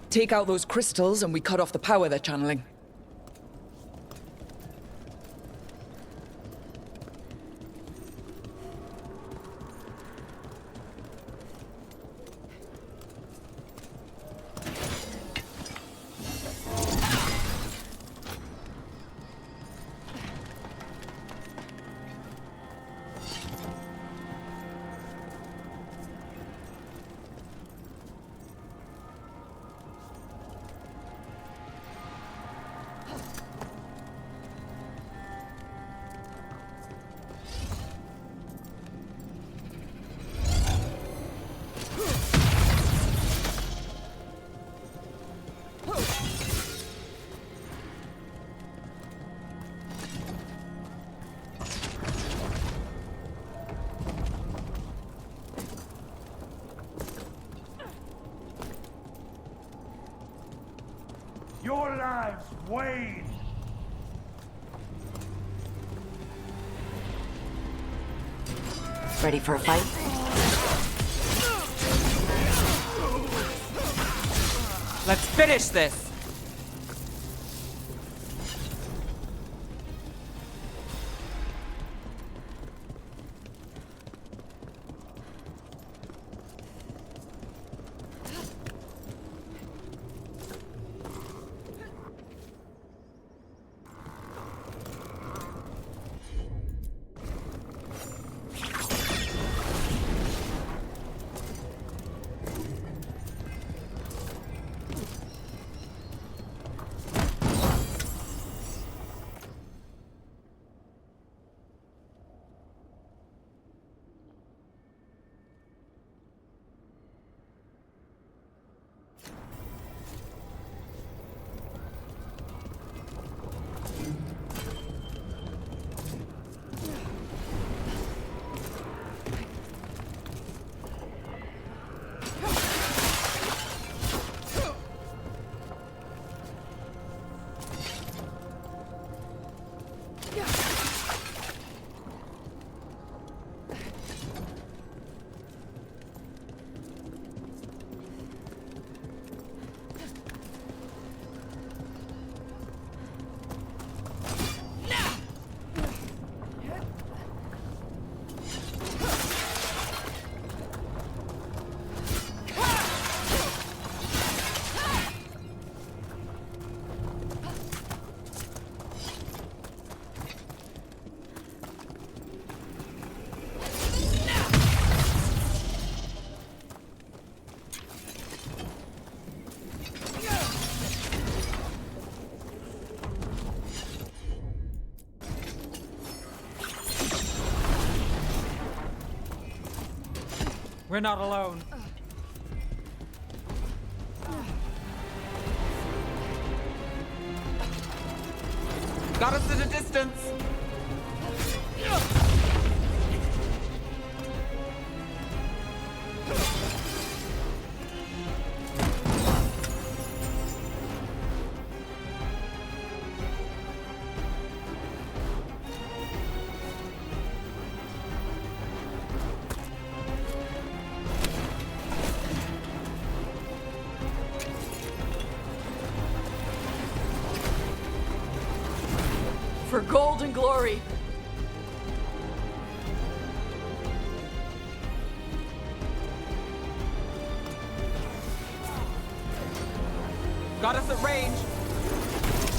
Take out those crystals and we cut off the power they're channeling. Your lives wane. Ready for a fight? Let's finish this. We're not alone. Got us at a distance. For gold and glory. Got us at range.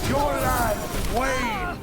Your life, Wayne!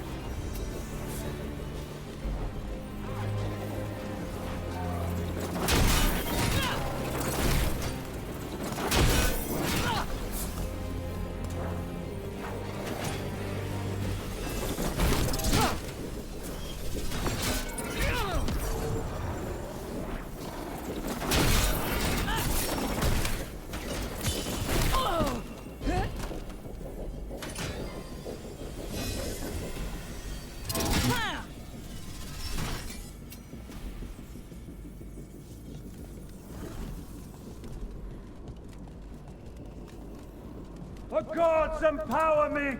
The gods empower me!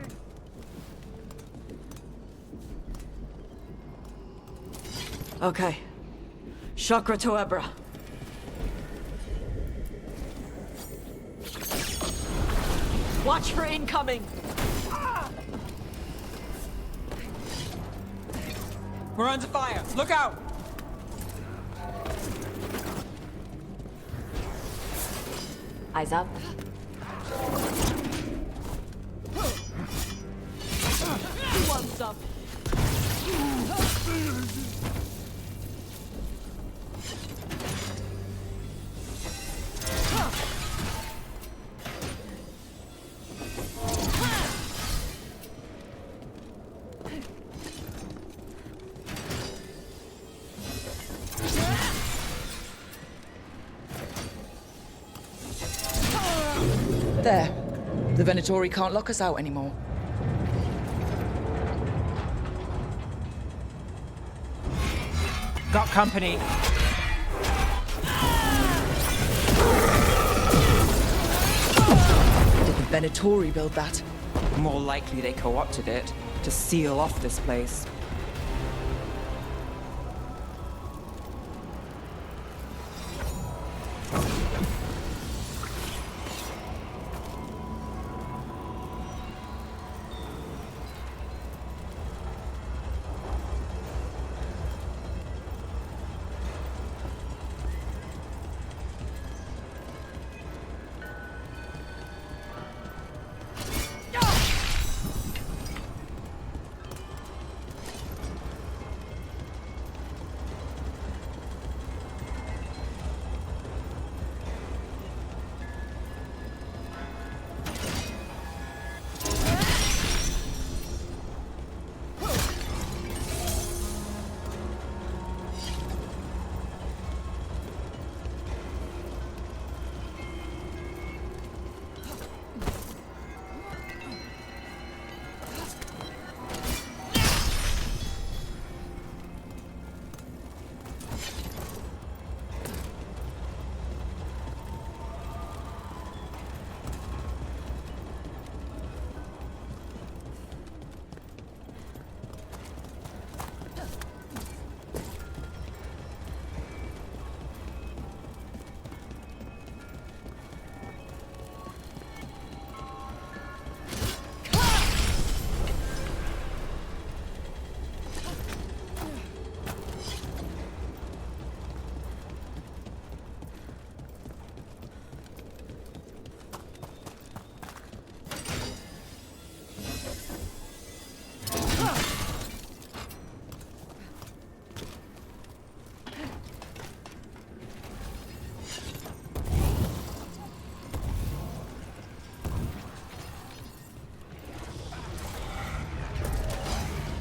Okay. Chakra to Ebra. Watch for incoming! We're under fire. Look out! Eyes up. Who wants some? There. The Venatori can't lock us out anymore. Got company. Did the Venatori build that? More likely they co-opted it to seal off this place.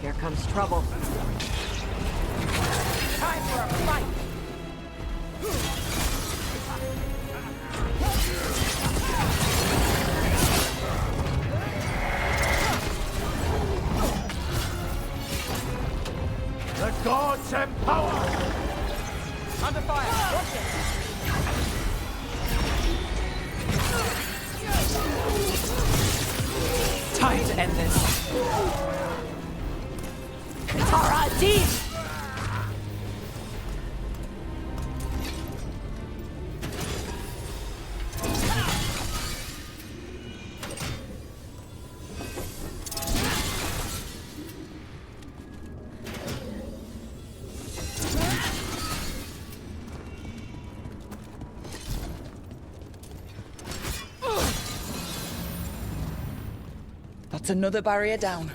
Here comes trouble. Time for a fight! Under fire! Watch it! Time to end this. Katara, deep! That's another barrier down.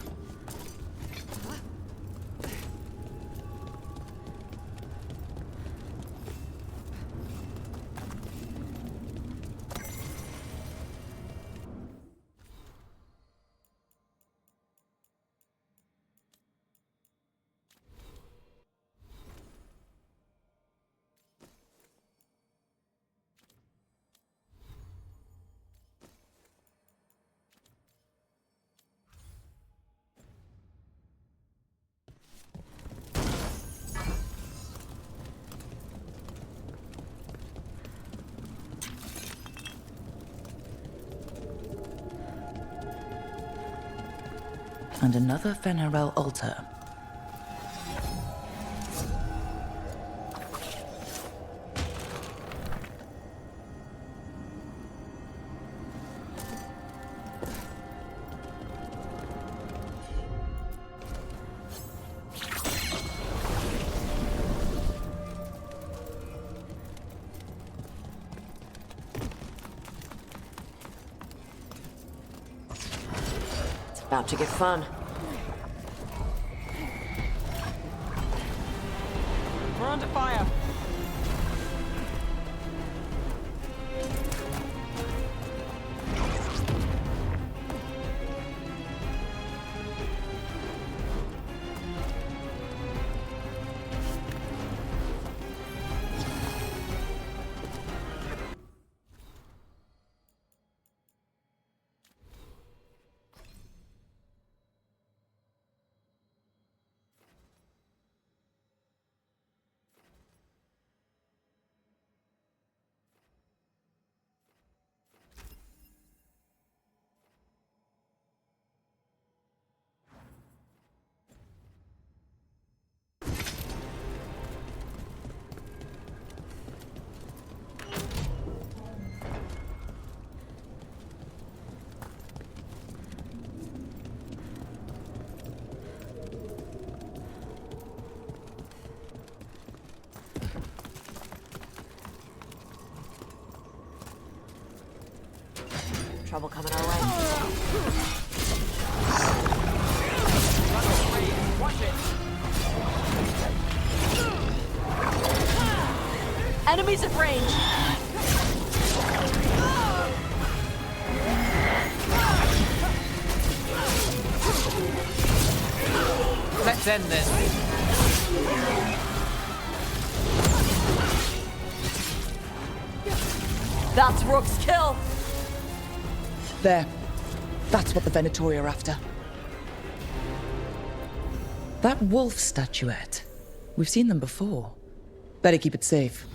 And another Fenarel altar. About to get fun. We're under fire. Trouble coming our way. Watch it! Enemies at range! Let's end this. That's Rook's kill! There. That's what the Venatori are after. That wolf statuette. We've seen them before. Better keep it safe.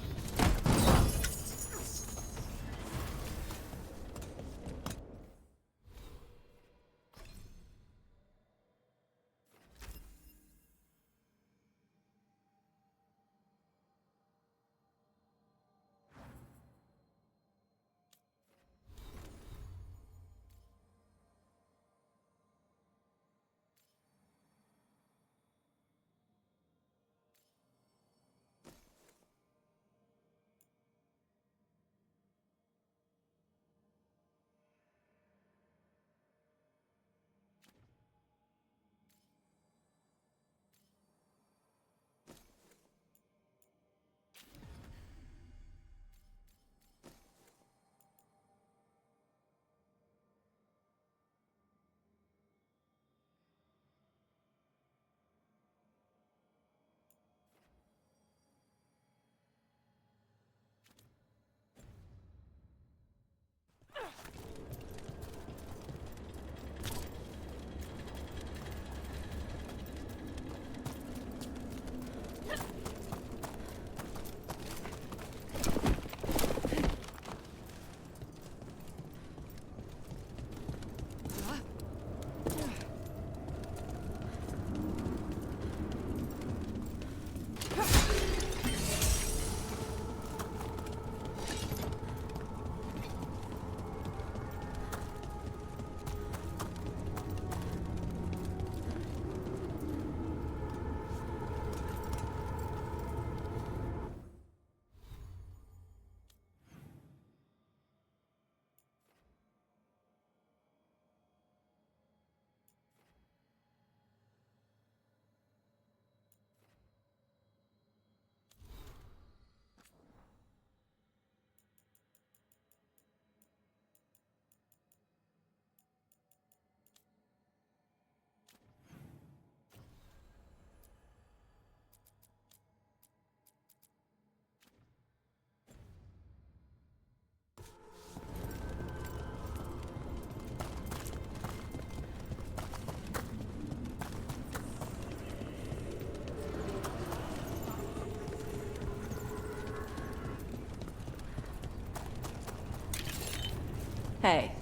Hey,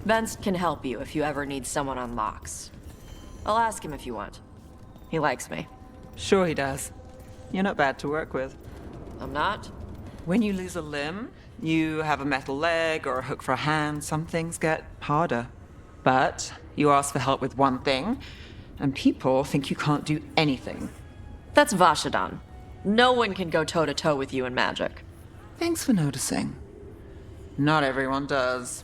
Vince can help you if you ever need someone on locks. I'll ask him if you want. He likes me. Sure he does. You're not bad to work with. I'm not? When you lose a limb, you have a metal leg or a hook for a hand, some things get harder. But you ask for help with one thing, and people think you can't do anything. That's Vashadan. No one can go toe-to-toe with you in magic. Thanks for noticing. Not everyone does.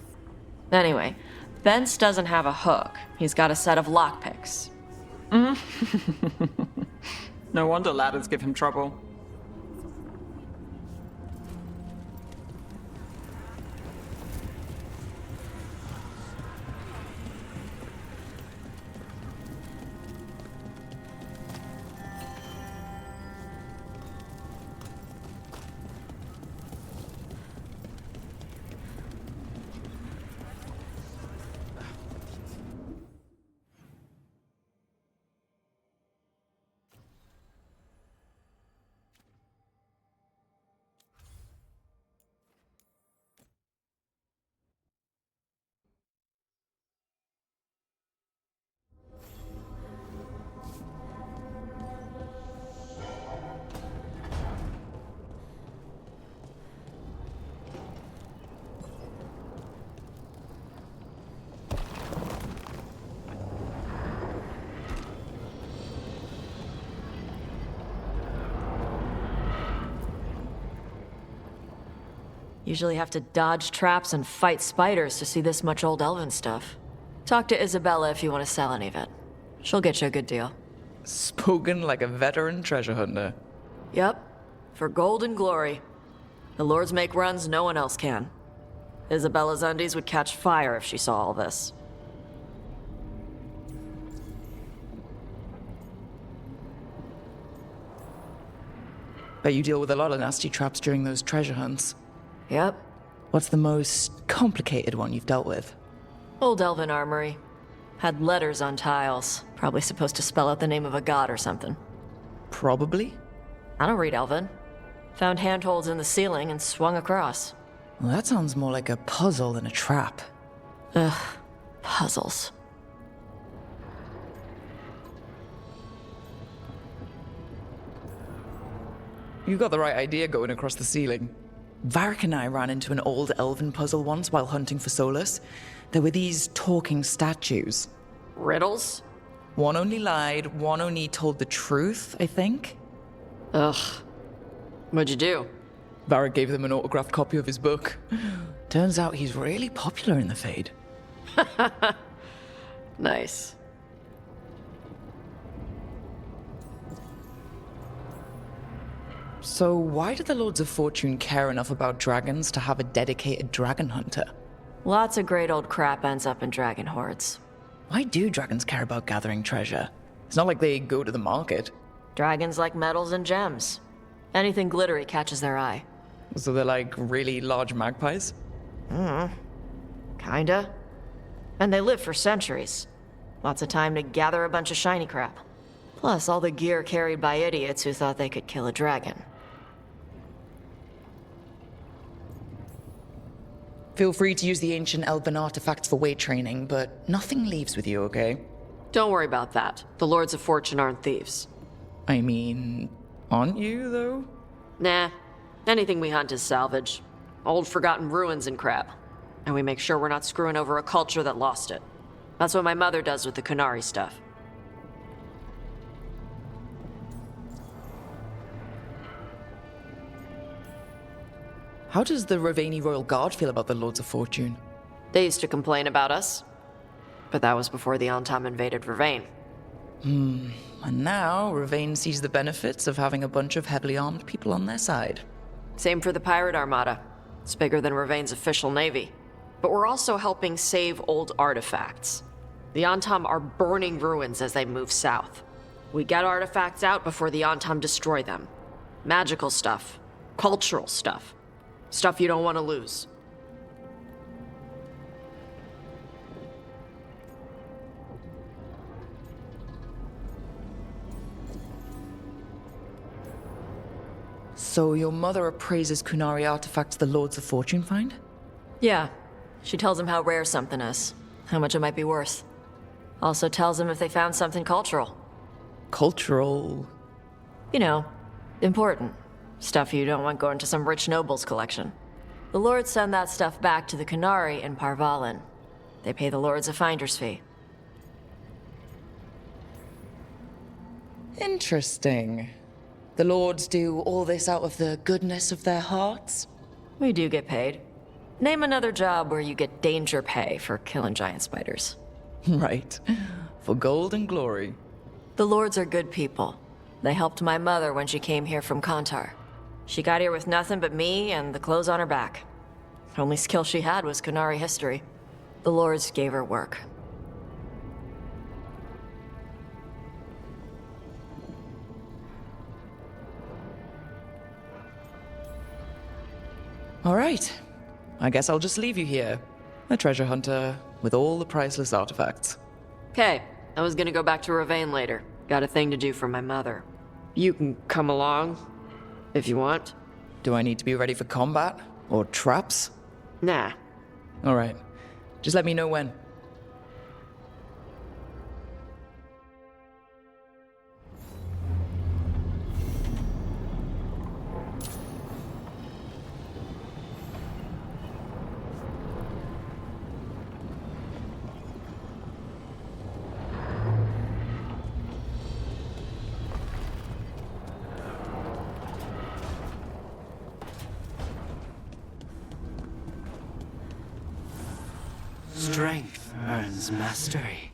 Anyway, Vince doesn't have a hook. He's got a set of lockpicks. No wonder ladders give him trouble. Usually have to dodge traps and fight spiders to see this much old elven stuff. Talk to Isabella if you want to sell any of it. She'll get you a good deal. Spoken like a veteran treasure hunter. Yep. For gold and glory. The lords make runs no one else can. Isabella's undies would catch fire if she saw all this. Bet you deal with a lot of nasty traps during those treasure hunts. Yep. What's the most complicated one you've dealt with? Old elven armory. Had letters on tiles. Probably supposed to spell out the name of a god or something. Probably? I don't read elven. Found handholds in the ceiling and swung across. Well, that sounds more like a puzzle than a trap. Ugh. Puzzles. You got the right idea going across the ceiling. Varric and I ran into an old elven puzzle once while hunting for Solus. There were these talking statues. Riddles? One only lied, one only told the truth, I think. Ugh. What'd you do? Varric gave them an autographed copy of his book. Turns out he's really popular in the Fade. Nice. So why do the Lords of Fortune care enough about dragons to have a dedicated dragon hunter? Lots of great old crap ends up in dragon hordes. Why do dragons care about gathering treasure? It's not like they go to the market. Dragons like metals and gems. Anything glittery catches their eye. So they're like really large magpies? Kinda. And they live for centuries. Lots of time to gather a bunch of shiny crap. Plus all the gear carried by idiots who thought they could kill a dragon. Feel free to use the ancient elven artifacts for weight training, but nothing leaves with you, okay? Don't worry about that. The Lords of Fortune aren't thieves. I mean, aren't you, though? Nah. Anything we hunt is salvage. Old forgotten ruins and crap. And we make sure we're not screwing over a culture that lost it. That's what my mother does with the Kunari stuff. How does the Ravani Royal Guard feel about the Lords of Fortune? They used to complain about us. But that was before the Antam invaded Ravane. And now Ravane sees the benefits of having a bunch of heavily armed people on their side. Same for the Pirate Armada. It's bigger than Ravane's official navy. But we're also helping save old artifacts. The Antam are burning ruins as they move south. We get artifacts out before the Antam destroy them. Magical stuff. Cultural stuff. Stuff you don't want to lose. So your mother appraises Kunari artifacts the Lords of Fortune find? Yeah. She tells him how rare something is, how much it might be worth. Also tells him if they found something cultural. Cultural? You know, important. Stuff you don't want going to some rich noble's collection. The lords send that stuff back to the Kunari in Parvalin. They pay the lords a finder's fee. Interesting. The lords do all this out of the goodness of their hearts? We do get paid. Name another job where you get danger pay for killing giant spiders. Right. For gold and glory. The lords are good people. They helped my mother when she came here from Kantar. She got here with nothing but me and the clothes on her back. The only skill she had was Kunari history. The lords gave her work. All right. I guess I'll just leave you here. A treasure hunter with all the priceless artifacts. Okay, I was gonna go back to Ravain later. Got a thing to do for my mother. You can come along, if you want. Do I need to be ready for combat? Or traps? Nah. All right. Just let me know when. Strength earns mastery.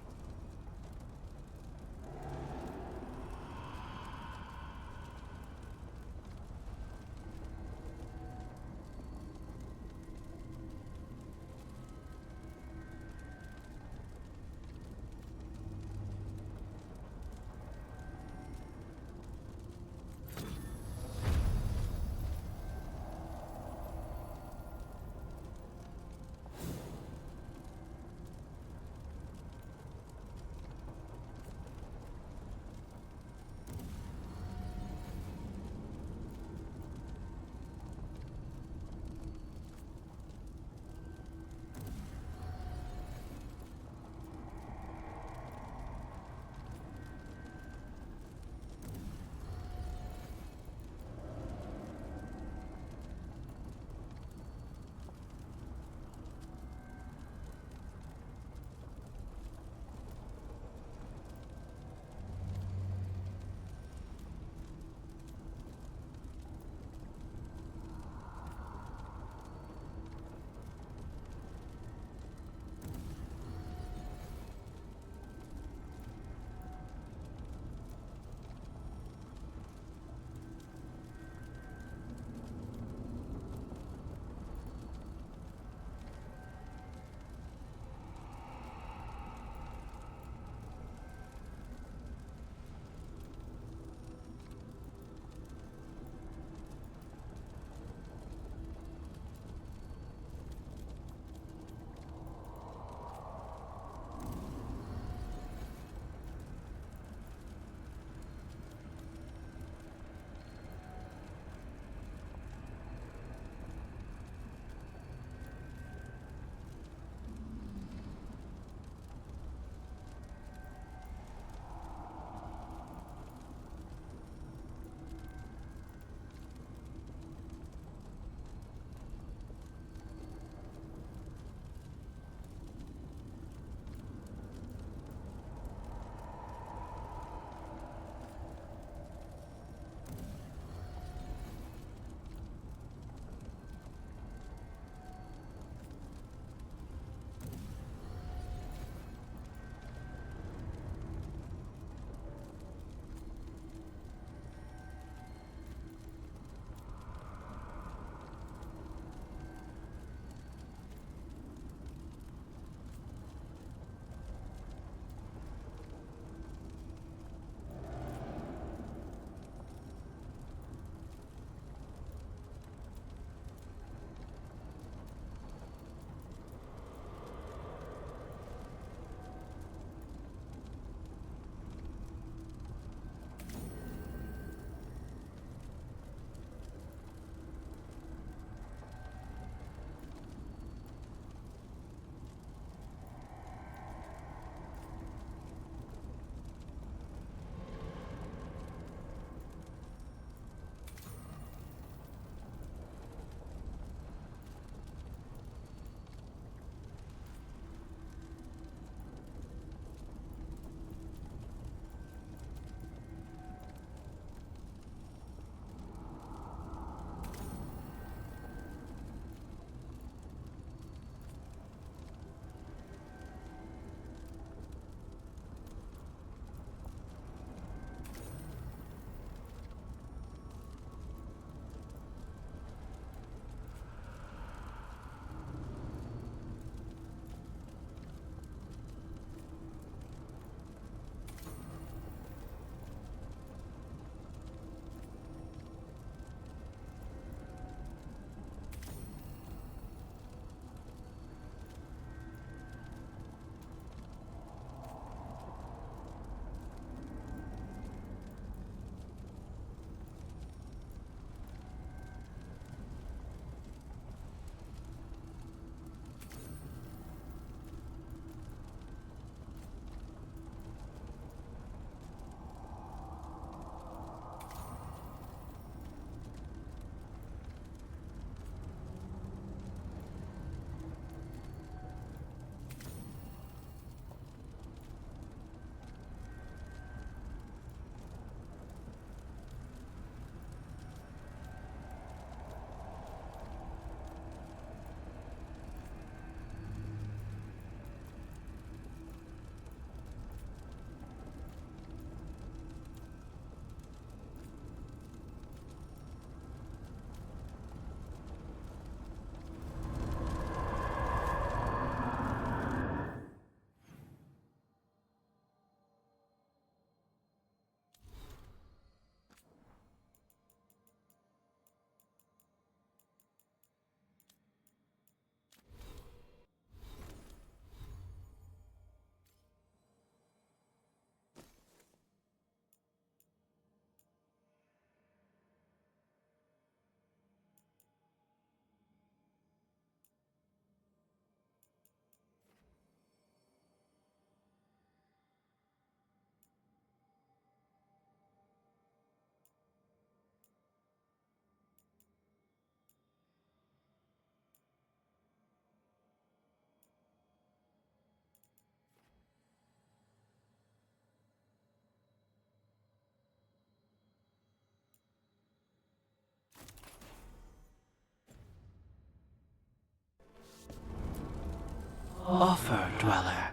Offer, Dweller.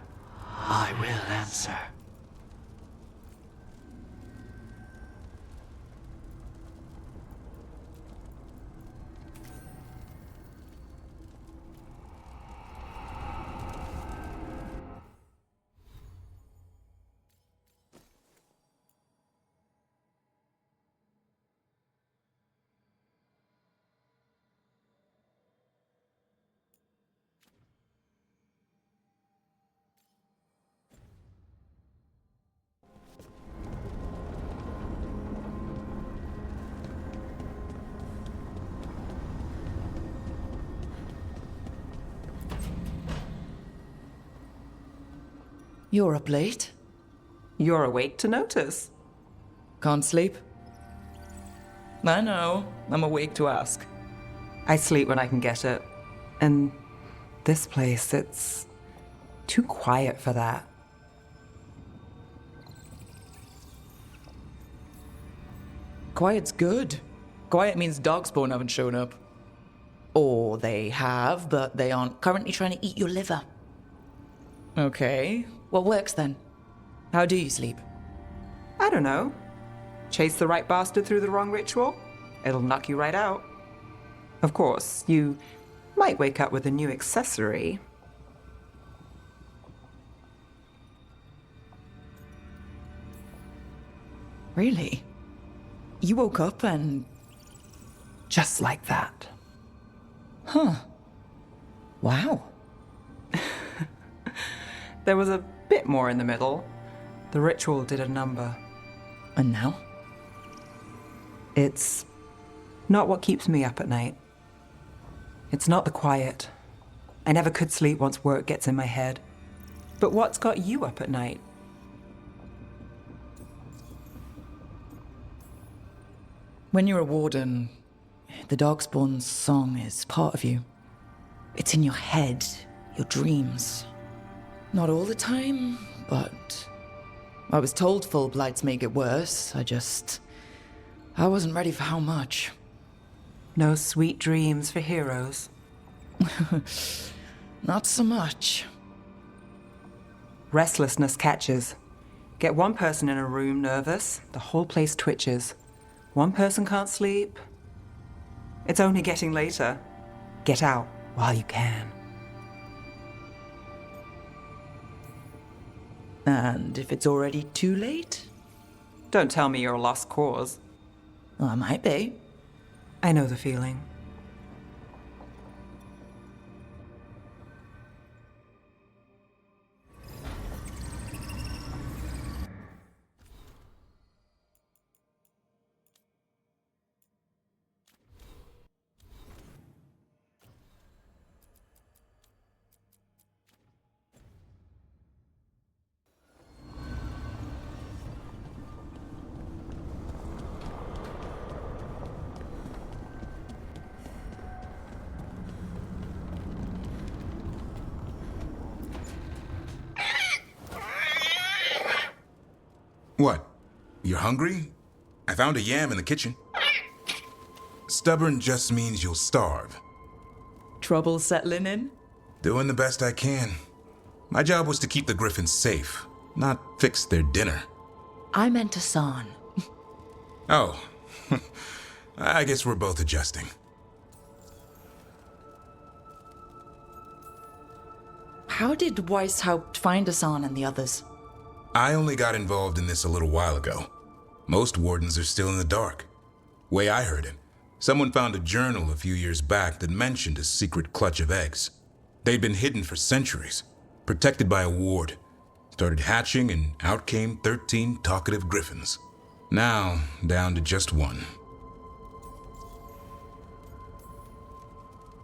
I will answer. You're up late. You're awake to notice. Can't sleep? I know. I'm awake to ask. I sleep when I can get it. And this place, it's too quiet for that. Quiet's good. Quiet means Darkspawn haven't shown up. Or they have, but they aren't currently trying to eat your liver. Okay, what works then? How do you sleep? I don't know. Chase the right bastard through the wrong ritual? It'll knock you right out. Of course, you might wake up with a new accessory. Really? You woke up and... Just like that. Huh. Wow. There was a bit more in the middle. The ritual did a number. And now? It's not what keeps me up at night. It's not the quiet. I never could sleep once work gets in my head. But what's got you up at night? When you're a warden, the Darkspawn's song is part of you. It's in your head, your dreams. Not all the time, but I was told full blights make it worse. I wasn't ready for how much. No sweet dreams for heroes. Not so much. Restlessness catches. Get one person in a room nervous, the whole place twitches. One person can't sleep. It's only getting later. Get out while you can. And if it's already too late? Don't tell me you're a lost cause. Well, I might be. I know the feeling. What? You're hungry? I found a yam in the kitchen. Stubborn just means you'll starve. Trouble settling in? Doing the best I can. My job was to keep the Griffins safe, not fix their dinner. I meant Hassan. Oh. I guess we're both adjusting. How did Weishaupt find Hassan and the others? I only got involved in this a little while ago. Most wardens are still in the dark. Way I heard it, someone found a journal a few years back that mentioned a secret clutch of eggs. They'd been hidden for centuries, protected by a ward. Started hatching and out came 13 talkative griffins. Now, down to just one.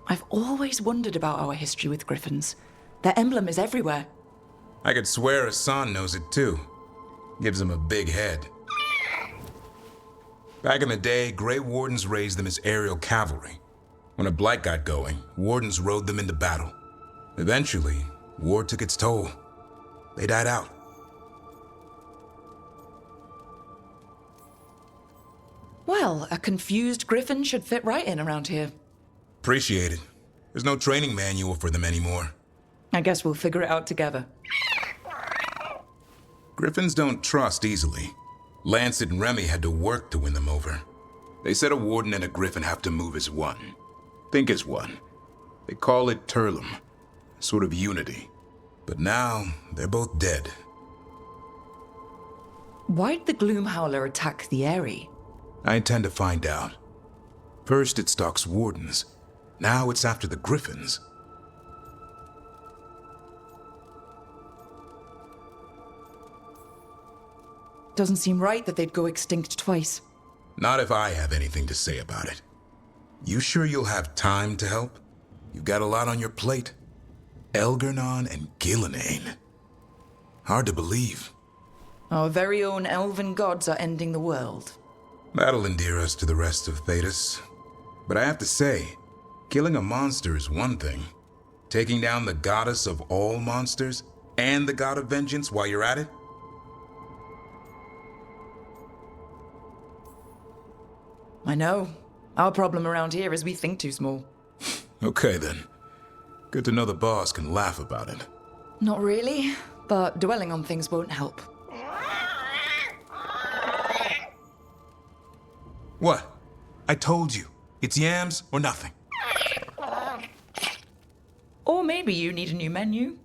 I've always wondered about our history with griffins. Their emblem is everywhere. I could swear Hassan knows it too. Gives him a big head. Back in the day, Grey Wardens raised them as aerial cavalry. When a blight got going, Wardens rode them into battle. Eventually, war took its toll. They died out. Well, a confused griffin should fit right in around here. Appreciate it. There's no training manual for them anymore. I guess we'll figure it out together. Griffins don't trust easily. Lancet and Remy had to work to win them over. They said a warden and a griffin have to move as one. Think as one. They call it Turlum, sort of unity. But now, they're both dead. Why'd the Gloomhowler attack the Eyrie? I intend to find out. First it stalks wardens. Now it's after the griffins. Doesn't seem right that they'd go extinct twice. Not if I have anything to say about it. You sure you'll have time to help? You've got a lot on your plate. Elgernon and Gillenane. Hard to believe. Our very own elven gods are ending the world. That'll endear us to the rest of Thedas. But I have to say, killing a monster is one thing. Taking down the goddess of all monsters and the god of vengeance while you're at it? I know. Our problem around here is we think too small. Okay then. Good to know the boss can laugh about it. Not really, but dwelling on things won't help. What? I told you. It's yams or nothing. Or maybe you need a new menu.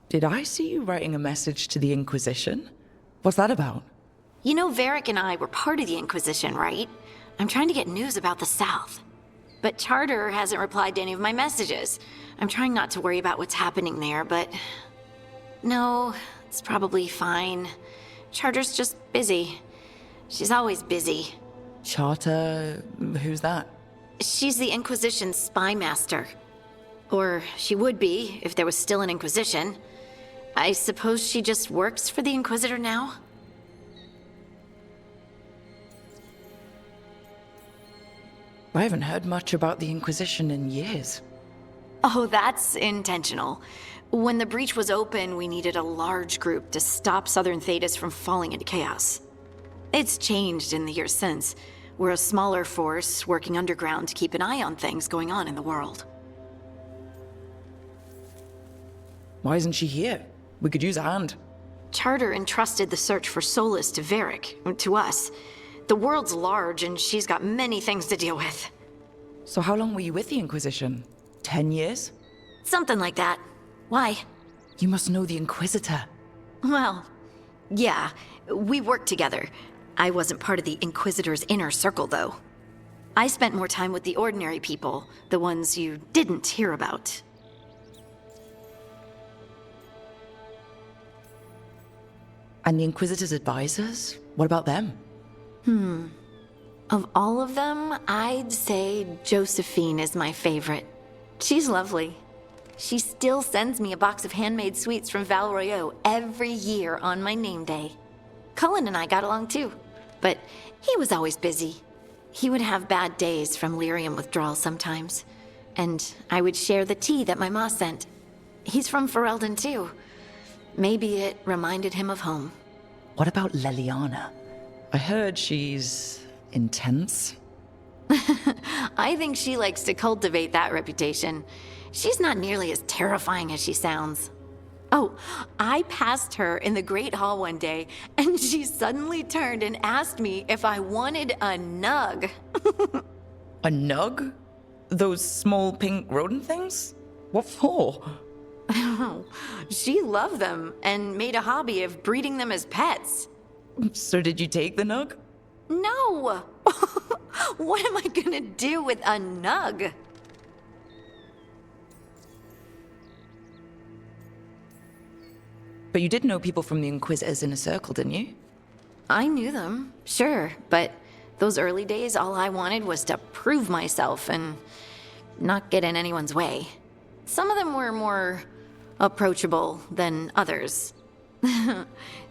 Did I see you writing a message to the Inquisition? What's that about? You know, Varric and I were part of the Inquisition, right? I'm trying to get news about the South. But Charter hasn't replied to any of my messages. I'm trying not to worry about what's happening there, but... No, it's probably fine. Charter's just busy. She's always busy. Charter... who's that? She's the Inquisition's spy master. Or she would be, if there was still an Inquisition. I suppose she just works for the Inquisitor now? I haven't heard much about the Inquisition in years. Oh, that's intentional. When the breach was open, we needed a large group to stop Southern Thedas from falling into chaos. It's changed in the years since. We're a smaller force working underground to keep an eye on things going on in the world. Why isn't she here? We could use a hand. Charter entrusted the search for Solus to Varric, to us. The world's large and she's got many things to deal with. So how long were you with the Inquisition? 10 years? Something like that. Why? You must know the Inquisitor. Well, yeah, we worked together. I wasn't part of the Inquisitor's inner circle, though. I spent more time with the ordinary people, the ones you didn't hear about. And the Inquisitor's advisors? What about them? Of all of them, I'd say Josephine is my favorite. She's lovely. She still sends me a box of handmade sweets from Val Royeaux every year on my name day. Cullen and I got along too, but he was always busy. He would have bad days from lyrium withdrawal sometimes, and I would share the tea that my ma sent. He's from Ferelden too. Maybe it reminded him of home. What about Leliana? I heard she's intense. I think she likes to cultivate that reputation. She's not nearly as terrifying as she sounds. Oh, I passed her in the Great Hall one day, and she suddenly turned and asked me if I wanted a nug. A nug? Those small pink rodent things? What for? She loved them and made a hobby of breeding them as pets. So did you take the nug? No! What am I gonna do with a nug? But you did know people from the Inquisitors Inner Circle, didn't you? I knew them, sure, but those early days, all I wanted was to prove myself and not get in anyone's way. Some of them were more approachable than others.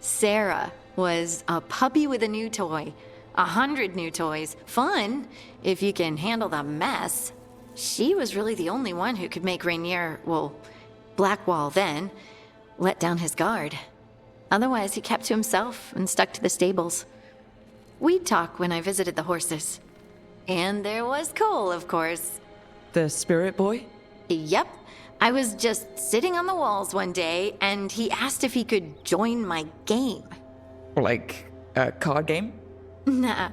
Sarah was a puppy with a new toy. 100 new toys. Fun, if you can handle the mess. She was really the only one who could make Rainier, well, Blackwall then, let down his guard. Otherwise, he kept to himself and stuck to the stables. We'd talk when I visited the horses. And there was Cole, of course. The spirit boy? Yep. I was just sitting on the walls one day, and he asked if he could join my game. Like a card game? Nah,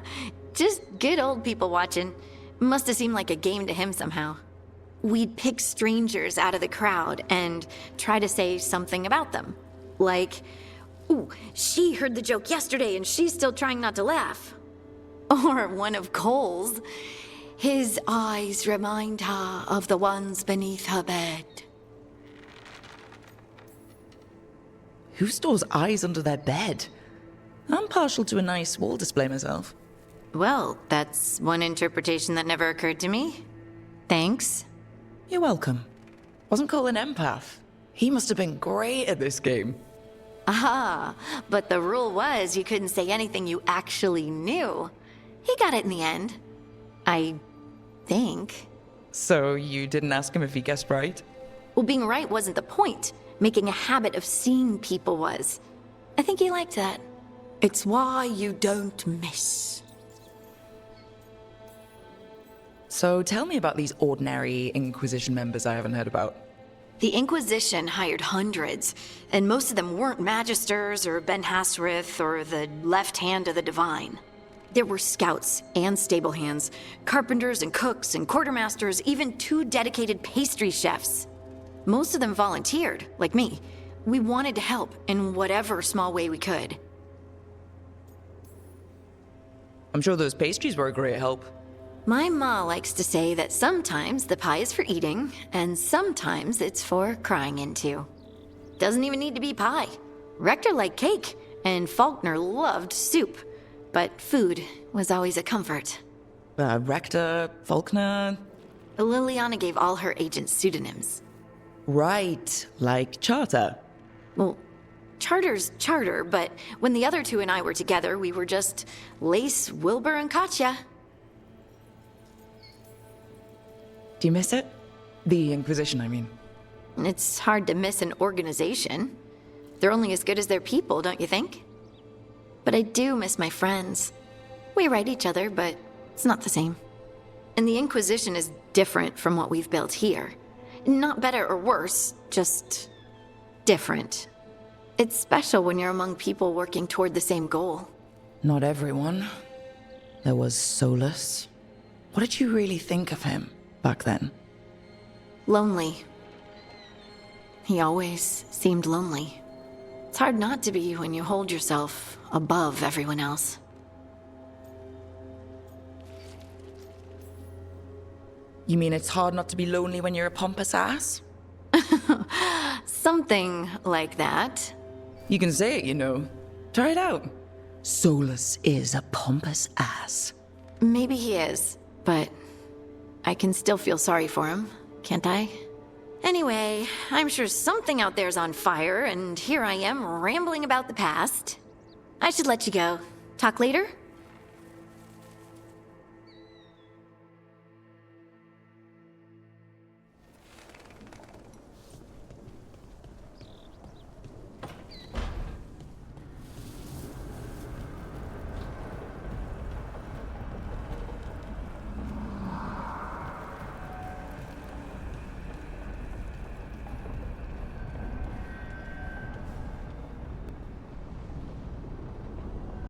just good old people watching. Must have seemed like a game to him somehow. We'd pick strangers out of the crowd and try to say something about them. Like, ooh, she heard the joke yesterday and she's still trying not to laugh. Or one of Cole's. His eyes remind her of the ones beneath her bed. Who stores eyes under their bed? I'm partial to a nice wall display myself. Well, that's one interpretation that never occurred to me. Thanks. You're welcome. Wasn't Cole an empath? He must have been great at this game. Ah, but the rule was you couldn't say anything you actually knew. He got it in the end. I think. So you didn't ask him if he guessed right? Well, being right wasn't the point. Making a habit of seeing people was. I think he liked that. It's why you don't miss. So tell me about these ordinary Inquisition members I haven't heard about. The Inquisition hired hundreds, and most of them weren't Magisters or Ben Hasrith or the left hand of the Divine. There were scouts and stable hands, carpenters and cooks and quartermasters, even 2 dedicated pastry chefs. Most of them volunteered, like me. We wanted to help in whatever small way we could. I'm sure those pastries were a great help. My ma likes to say that sometimes the pie is for eating, and sometimes it's for crying into. Doesn't even need to be pie. Rector liked cake, and Faulkner loved soup. But food was always a comfort. Rector, Faulkner... Liliana gave all her agents pseudonyms. Right, like Charter. Well, Charter's Charter, but when the other 2 and I were together, we were just Lace, Wilbur, and Katya. Do you miss it? The Inquisition, I mean. It's hard to miss an organization. They're only as good as their people, don't you think? But I do miss my friends. We write each other, but it's not the same. And the Inquisition is different from what we've built here. Not better or worse, just different. It's special when you're among people working toward the same goal. Not everyone. There was Solus. What did you really think of him back then? Lonely. He always seemed lonely. It's hard not to be when you hold yourself above everyone else. You mean it's hard not to be lonely when you're a pompous ass? Something like that. You can say it, you know. Try it out. Solus is a pompous ass. Maybe he is, but I can still feel sorry for him, can't I? Anyway, I'm sure something out there's on fire, and here I am rambling about the past. I should let you go. Talk later?